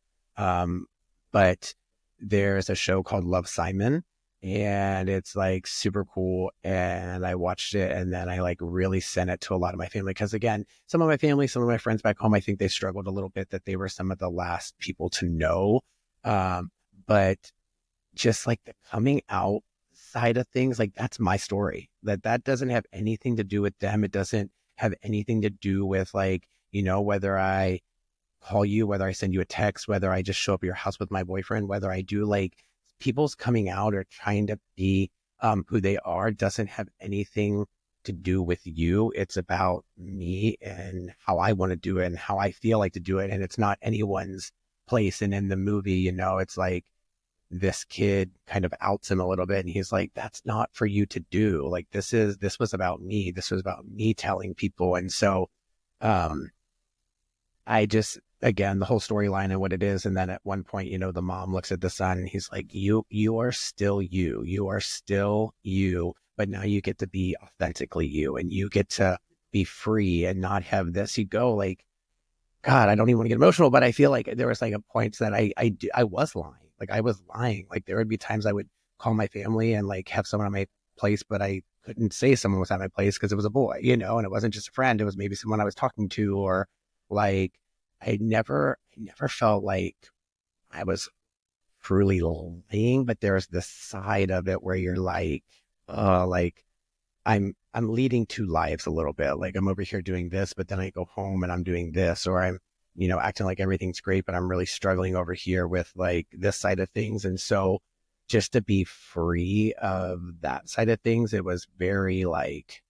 But there's a show called Love, Simon, and it's like super cool. And I watched it, and then I like really sent it to a lot of my family. Cause again, some of my family, some of my friends back home, I think they struggled a little bit, that they were some of the last people to know. But just like the coming out side of things, like, that's my story. That doesn't have anything to do with them. It doesn't have anything to do with, like, whether I call you, whether I send you a text, whether I just show up at your house with my boyfriend, whether I do, like, people's coming out or trying to be who they are doesn't have anything to do with you. It's about me and how I want to do it and how I feel like to do it. And it's not anyone's place. And in the movie, it's like, this kid kind of outs him a little bit, and he's like, that's not for you to do. Like, this was about me. This was about me telling people. And so I just, again, the whole storyline and what it is. And then at one point, the mom looks at the son, and he's like, you are still you. You are still you, but now you get to be authentically you, and you get to be free and not have this. You go, like, God, I don't even want to get emotional, but I feel like there was like a point that I was lying. Like, I was lying. Like, there would be times I would call my family and like have someone at my place, but I couldn't say someone was at my place because it was a boy, and it wasn't just a friend. It was maybe someone I was talking to, or like, I never felt like I was truly lying, but there's this side of it where you're like, like, I'm leading 2 lives a little bit. Like, I'm over here doing this, but then I go home and I'm doing this, or I'm, acting like everything's great, but I'm really struggling over here with like this side of things. And so just to be free of that side of things, it was very like,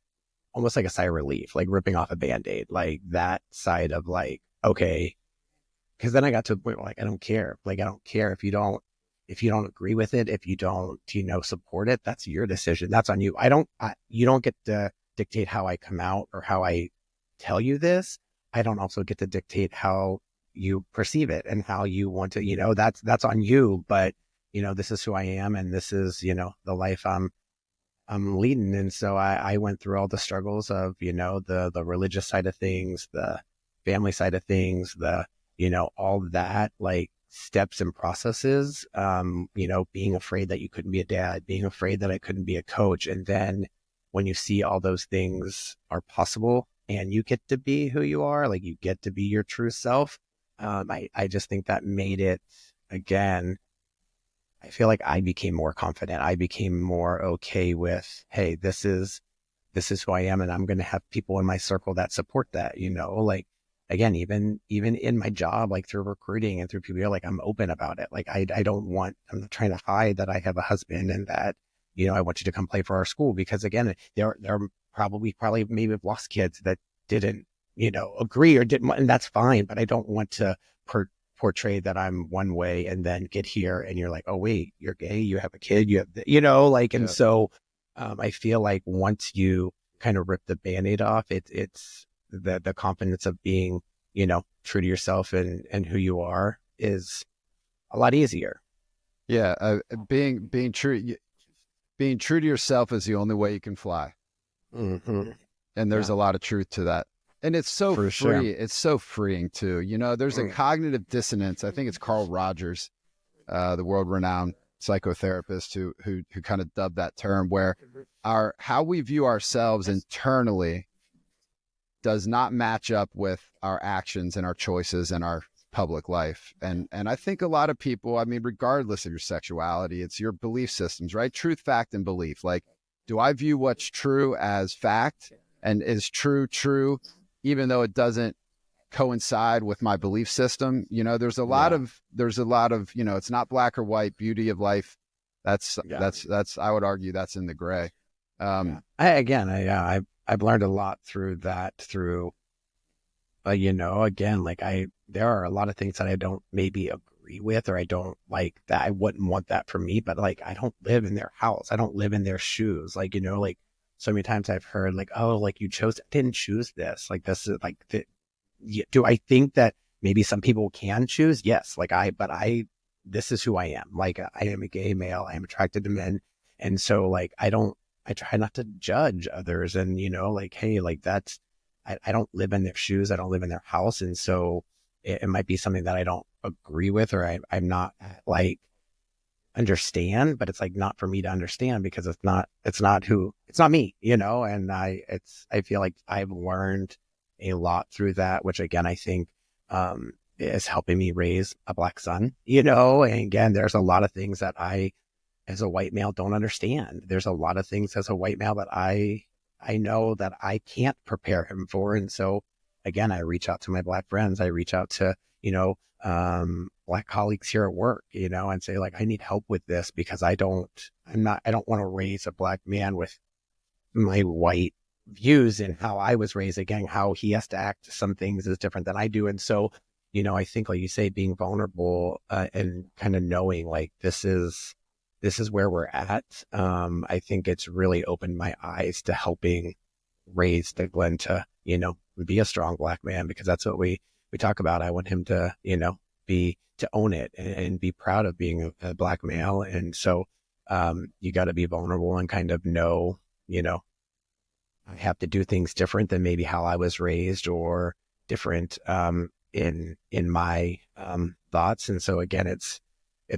almost like a sigh of relief, like ripping off a Band-Aid, like that side of like, okay. Cause then I got to a point where, like, I don't care. Like, I don't care if you don't agree with it, if you don't, support it, that's your decision. That's on you. You don't get to dictate how I come out or how I tell you this. I don't also get to dictate how you perceive it and how you want to, that's on you. But, this is who I am, and this is, the life I'm leading. And so I went through all the struggles of, the religious side of things, the family side of things, the, all that, like, steps and processes, being afraid that you couldn't be a dad, being afraid that I couldn't be a coach. And then when you see all those things are possible and you get to be who you are, like, you get to be your true self. I just think that made it, again, I feel like I became more confident. I became more okay with, hey, this is who I am. And I'm going to have people in my circle that support that, like, again, even in my job, like through recruiting and through people, like, I'm open about it. Like, I'm not trying to hide that I have a husband and that, I want you to come play for our school, because again, there probably maybe have lost kids that didn't, agree or didn't, and that's fine. But I don't want to portray that I'm one way and then get here and you're like, oh wait, you're gay, you have a kid, you have, like, and so I feel like once you kind of rip the Band-Aid off, it's the confidence of being, true to yourself and who you are is a lot easier. Yeah. Being true. being true to yourself is the only way you can fly. Mm-hmm. And there's a lot of truth to that. And it's so For free. sure. It's so freeing too. You know, there's a cognitive dissonance. I think it's Carl Rogers, the world-renowned psychotherapist who kind of dubbed that term, where how we view ourselves internally does not match up with our actions and our choices and our public life. And I think a lot of people, I mean, regardless of your sexuality, it's your belief systems, right? Truth, fact, and belief. Like, do I view what's true as fact, and is true, even though it doesn't coincide with my belief system? You know, there's a lot of, you know, it's not black or white. Beauty of life. That's I would argue that's in the gray. I've learned a lot through that, you know, again, like there are a lot of things that I don't maybe agree with, or I don't like that. I wouldn't want that for me, but like, I don't live in their house. I don't live in their shoes. Like, you know, like so many times I've heard like, oh, like I didn't choose this. Like, this is like, do I think that maybe some people can choose? Yes. Like this is who I am. Like, I am a gay male. I am attracted to men. And so like, I try not to judge others, and, you know, like, hey, like I don't live in their shoes. I don't live in their house. And so it might be something that I don't agree with, or I'm not like understand, but it's like not for me to understand, because it's not me, you know? And I feel like I've learned a lot through that, which again, I think, is helping me raise a Black son, you know? And again, there's a lot of things that I, as a white male, don't understand. There's a lot of things as a white male that I know that I can't prepare him for. And so again, I reach out to my Black friends. I reach out to, you know, Black colleagues here at work, you know, and say like, I need help with this, because I don't want to raise a Black man with my white views and how I was raised. Again, how he has to act, some things is different than I do. And so, you know, I think, like you say, being vulnerable, and kind of knowing like, this is where we're at. I think it's really opened my eyes to helping raise Glenn to, you know, be a strong Black man, because that's what we talk about. I want him to, you know, to own it and be proud of being a Black male. And so, you got to be vulnerable and kind of know, you know, I have to do things different than maybe how I was raised, or different, in my, thoughts. And so again, it's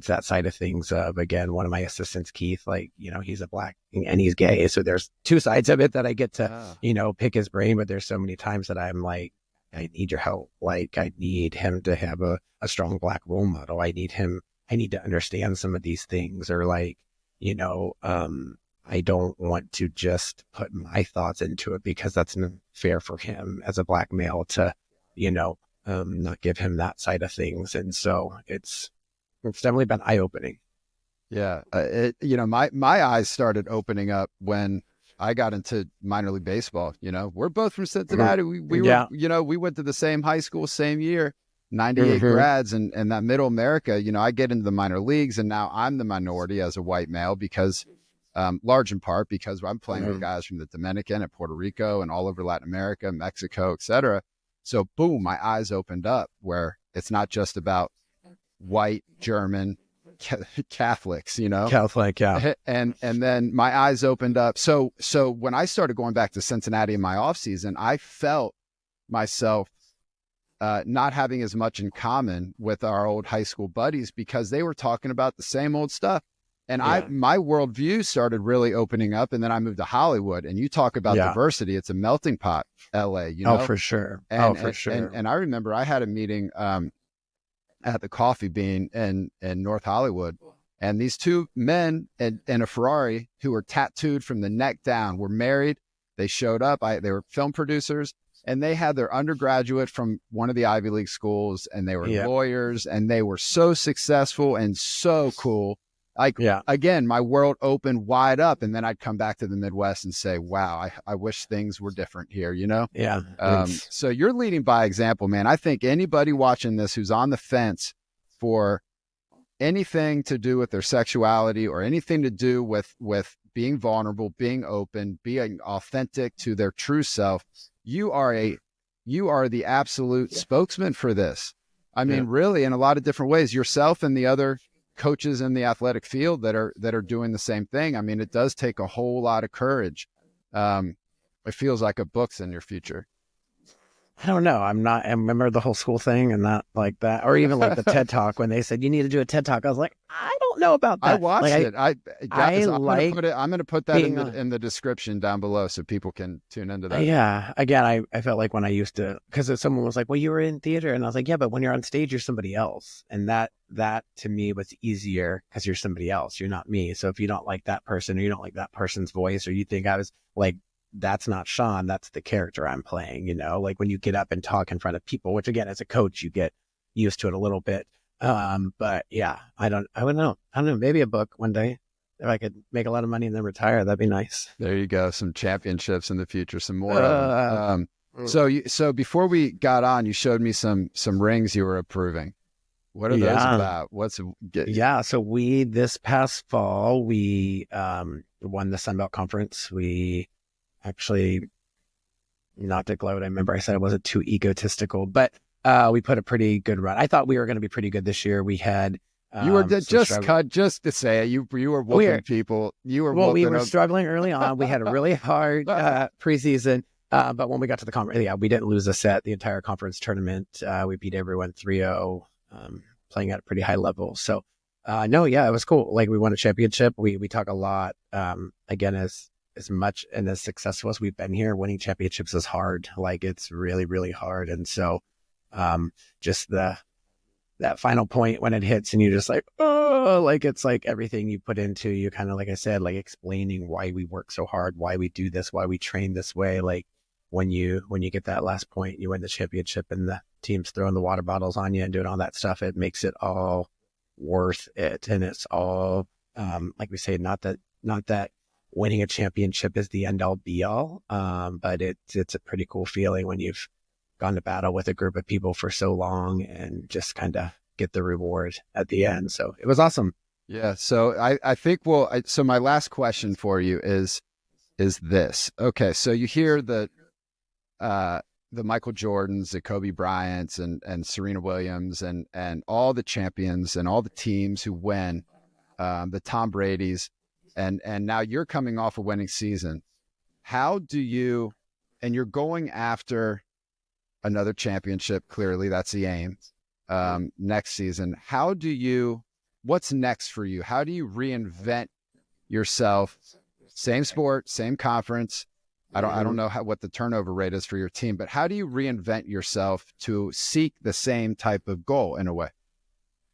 that side of things of, again, one of my assistants, Keith, like, you know, he's a Black and he's gay. So there's two sides of it that I get to, you know, pick his brain. But there's so many times that I'm like, I need your help. Like, I need him to have a strong Black role model. I need to understand some of these things, or like, you know, I don't want to just put my thoughts into it, because that's not fair for him as a Black male to, you know, not give him that side of things. And so it's definitely been eye-opening. Yeah. You know, my eyes started opening up when I got into minor league baseball. You know, we're both from Cincinnati. We were, you know, we went to the same high school, same year, 98 grads, and that middle America. You know, I get into the minor leagues, and now I'm the minority as a white male, because large in part because I'm playing with guys from the Dominican and Puerto Rico and all over Latin America, Mexico, etc. So boom, my eyes opened up, where it's not just about white German Catholics, you know, Catholic, yeah. And then my eyes opened up. So when I started going back to Cincinnati in my off season, I felt myself not having as much in common with our old high school buddies, because they were talking about the same old stuff. And my worldview started really opening up. And then I moved to Hollywood, and you talk about diversity. It's a melting pot, LA, you know? Oh, for sure. And I remember I had a meeting at the Coffee Bean in North Hollywood. And these two men in a Ferrari, who were tattooed from the neck down, were married. They showed up. They were film producers, and they had their undergraduate from one of the Ivy League schools, and they were lawyers, and they were so successful and so cool. Like, again, my world opened wide up, and then I'd come back to the Midwest and say, wow, I wish things were different here, you know? Yeah. So you're leading by example, man. I think anybody watching this who's on the fence for anything to do with their sexuality, or anything to do with being vulnerable, being open, being authentic to their true self, you are the absolute spokesman for this. I mean, really, in a lot of different ways, yourself and the other coaches in the athletic field that are doing the same thing. I mean, it does take a whole lot of courage. It feels like a book's in your future. I don't know. I remember the whole school thing and not like that, or even like the TED Talk when they said you need to do a TED Talk. I was like, I don't know about that. I watched it. I'm going to put that in the description down below so people can tune into that. Yeah. Again, I felt like when I used to, because someone was like, well, you were in theater. And I was like, yeah, but when you're on stage, you're somebody else. And that to me was easier because you're somebody else. You're not me. So if you don't like that person or you don't like that person's voice, or you think I was like, that's not Sean, that's the character I'm playing, you know, like when you get up and talk in front of people, which again, as a coach, you get used to it a little bit. But yeah, I don't know. Maybe a book one day. If I could make a lot of money and then retire, that'd be nice. There you go. Some championships in the future, some more. So before we got on, you showed me some rings you were approving. What are those about? So this past fall, we won the Sun Belt Conference. We actually, not to gloat, I remember I said I wasn't too egotistical, but we put a pretty good run. I thought we were going to be pretty good this year. We had you were just to say it, you were whooping people. You were we were struggling early on. We had a really hard preseason, but when we got to the conference, we didn't lose a set the entire conference tournament. We beat everyone 3-0, playing at a pretty high level. So it was cool. Like we won a championship. We talk a lot. Again, as much and as successful as we've been here, winning championships is hard. Like it's really, really hard. And so just that final point when it hits and you're just like, oh, like it's like everything you put into, you kind of, like I said, like explaining why we work so hard, why we do this, why we train this way. Like when you get that last point, you win the championship and the team's throwing the water bottles on you and doing all that stuff, it makes it all worth it. And it's all, like we say, not that winning a championship is the end all be all. But it's a pretty cool feeling when you've gone to battle with a group of people for so long and just kind of get the reward at the end. So it was awesome. Yeah. So I think so my last question for you is this. Okay. So you hear the Michael Jordans, the Kobe Bryants and Serena Williams and all the champions and all the teams who win, the Tom Brady's, and now you're coming off a winning season. How do you, and you're going after another championship, clearly that's the aim, next season. What's next for you? How do you reinvent yourself? Same sport, same conference. I don't know what the turnover rate is for your team, but how do you reinvent yourself to seek the same type of goal in a way?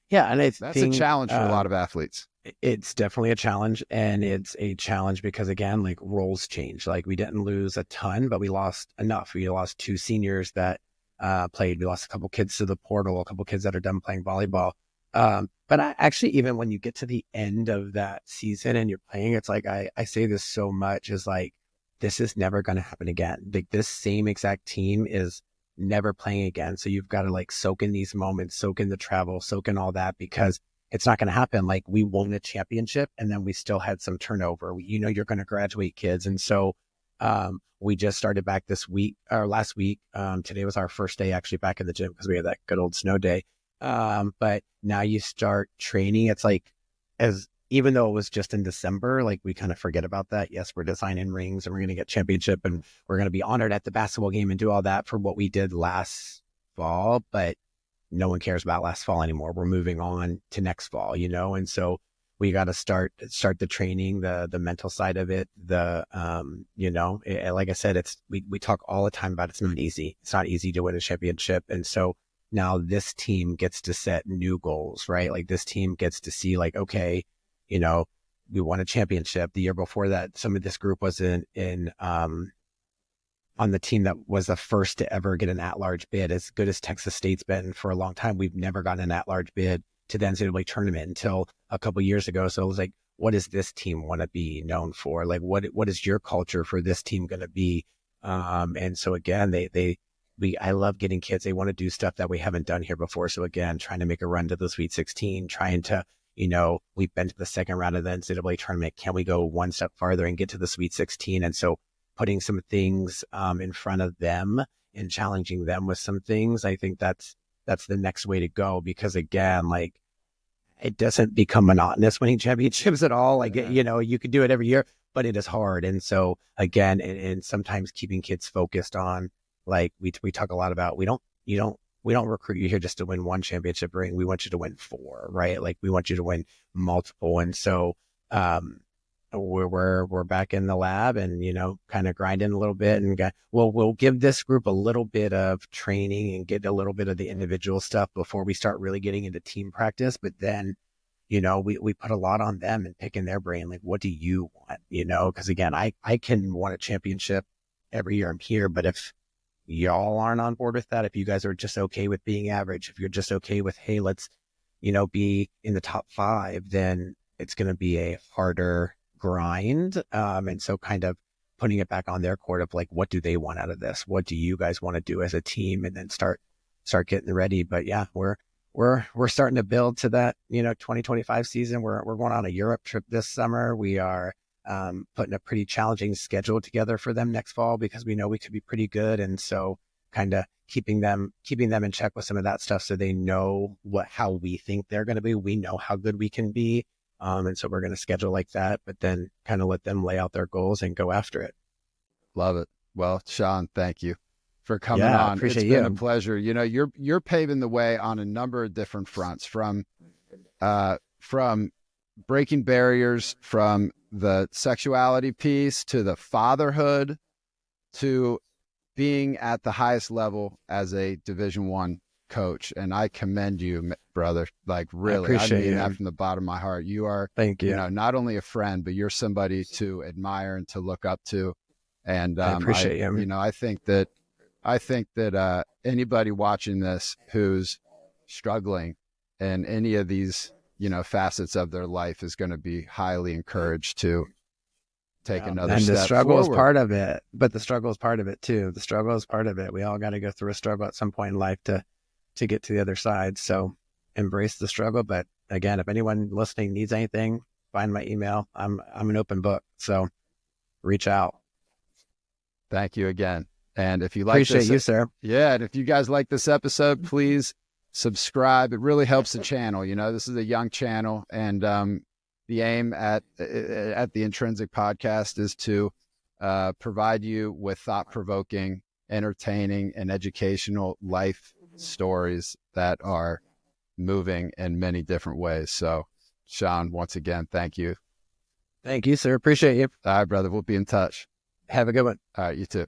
Yeah. And that's a challenge for a lot of athletes. It's definitely a challenge, and it's a challenge because again, like roles change. Like we didn't lose a ton, but we lost enough. We lost 2 seniors that played. We lost a couple kids to the portal, a couple kids that are done playing volleyball. But actually, even when you get to the end of that season and you're playing, it's like, I say this so much, is like, this is never going to happen again. Like this same exact team is never playing again. So you've got to like soak in these moments, soak in the travel, soak in all that, because it's not going to happen. Like we won a championship and then we still had some turnover. You're going to graduate kids. And so we just started back this week or last week. Today was our first day actually back in the gym because we had that good old snow day. But now you start training. It's like, even though it was just in December, like we kind of forget about that. Yes, we're designing rings and we're going to get championship and we're going to be honored at the basketball game and do all that for what we did last fall. But no one cares about last fall anymore. We're moving on to next fall, and so we got to start the training, the mental side of it. Like I said, we talk all the time about it's not easy. It's not easy to win a championship. And so now this team gets to set new goals, right? Like this team gets to see like, okay, we won a championship. The year before that, some of this group was on the team that was the first to ever get an at-large bid. As good as Texas State's been for a long time, we've never gotten an at-large bid to the NCAA tournament until a couple of years ago. So it was like, what does this team want to be known for? Like, what is your culture for this team going to be? And so again, I love getting kids. They want to do stuff that we haven't done here before. So again, trying to make a run to the Sweet 16, trying to, we've been to the second round of the NCAA tournament. Can we go one step farther and get to the Sweet 16? And so putting some things in front of them and challenging them with some things, I think that's the next way to go. Because again, like it doesn't become monotonous winning championships at all. Like, you could do it every year, but it is hard. And so again, and sometimes keeping kids focused on, like we talk a lot about, we don't recruit you here just to win one championship ring. We want you to win 4, right? Like we want you to win multiple. And so, we're back in the lab and, kind of grinding a little bit, and we'll give this group a little bit of training and get a little bit of the individual stuff before we start really getting into team practice. But then, we put a lot on them and picking their brain. Like, what do you want? Because again, I can want a championship every year I'm here, but if y'all aren't on board with that, if you guys are just okay with being average, if you're just okay with, hey, let's, be in the top 5, then it's going to be a harder grind. And so kind of putting it back on their court of like, what do they want out of this? What do you guys want to do as a team? And then start getting ready. But yeah, we're starting to build to that, 2025 season. We're going on a Europe trip this summer. We are putting a pretty challenging schedule together for them next fall because we know we could be pretty good. And so kind of keeping them in check with some of that stuff so they know how we think they're going to be. We know how good we can be. And so we're going to schedule like that, but then kind of let them lay out their goals and go after it. Love it. Well, Sean, thank you for coming Yeah, on. appreciate It's been you. a pleasure. You're paving the way on a number of different fronts, from breaking barriers, from the sexuality piece to the fatherhood, to being at the highest level as a Division I coach. And I commend you, brother. Like, really, I mean that from the bottom of my heart. You are, thank you. Not only a friend, but you're somebody to admire and to look up to. And I appreciate you. I think that anybody watching this who's struggling in any of these, facets of their life is going to be highly encouraged to take another step. And the struggle forward. is part of it, but the struggle is part of it too. The struggle is part of it. We all got to go through a struggle at some point in life to get to the other side. So embrace the struggle. But again, if anyone listening needs anything, find my email. I'm an open book. So reach out. Thank you again. And if you like Appreciate you, sir. Yeah. And if you guys like this episode, please subscribe. It really helps the channel. This is a young channel, and the aim at the Intrinsic Podcast is to provide you with thought-provoking, entertaining, and educational life stories that are moving in many different ways. So, Sean, once again, thank you. Thank you, sir. Appreciate you. All right, brother. We'll be in touch. Have a good one. All right, you too.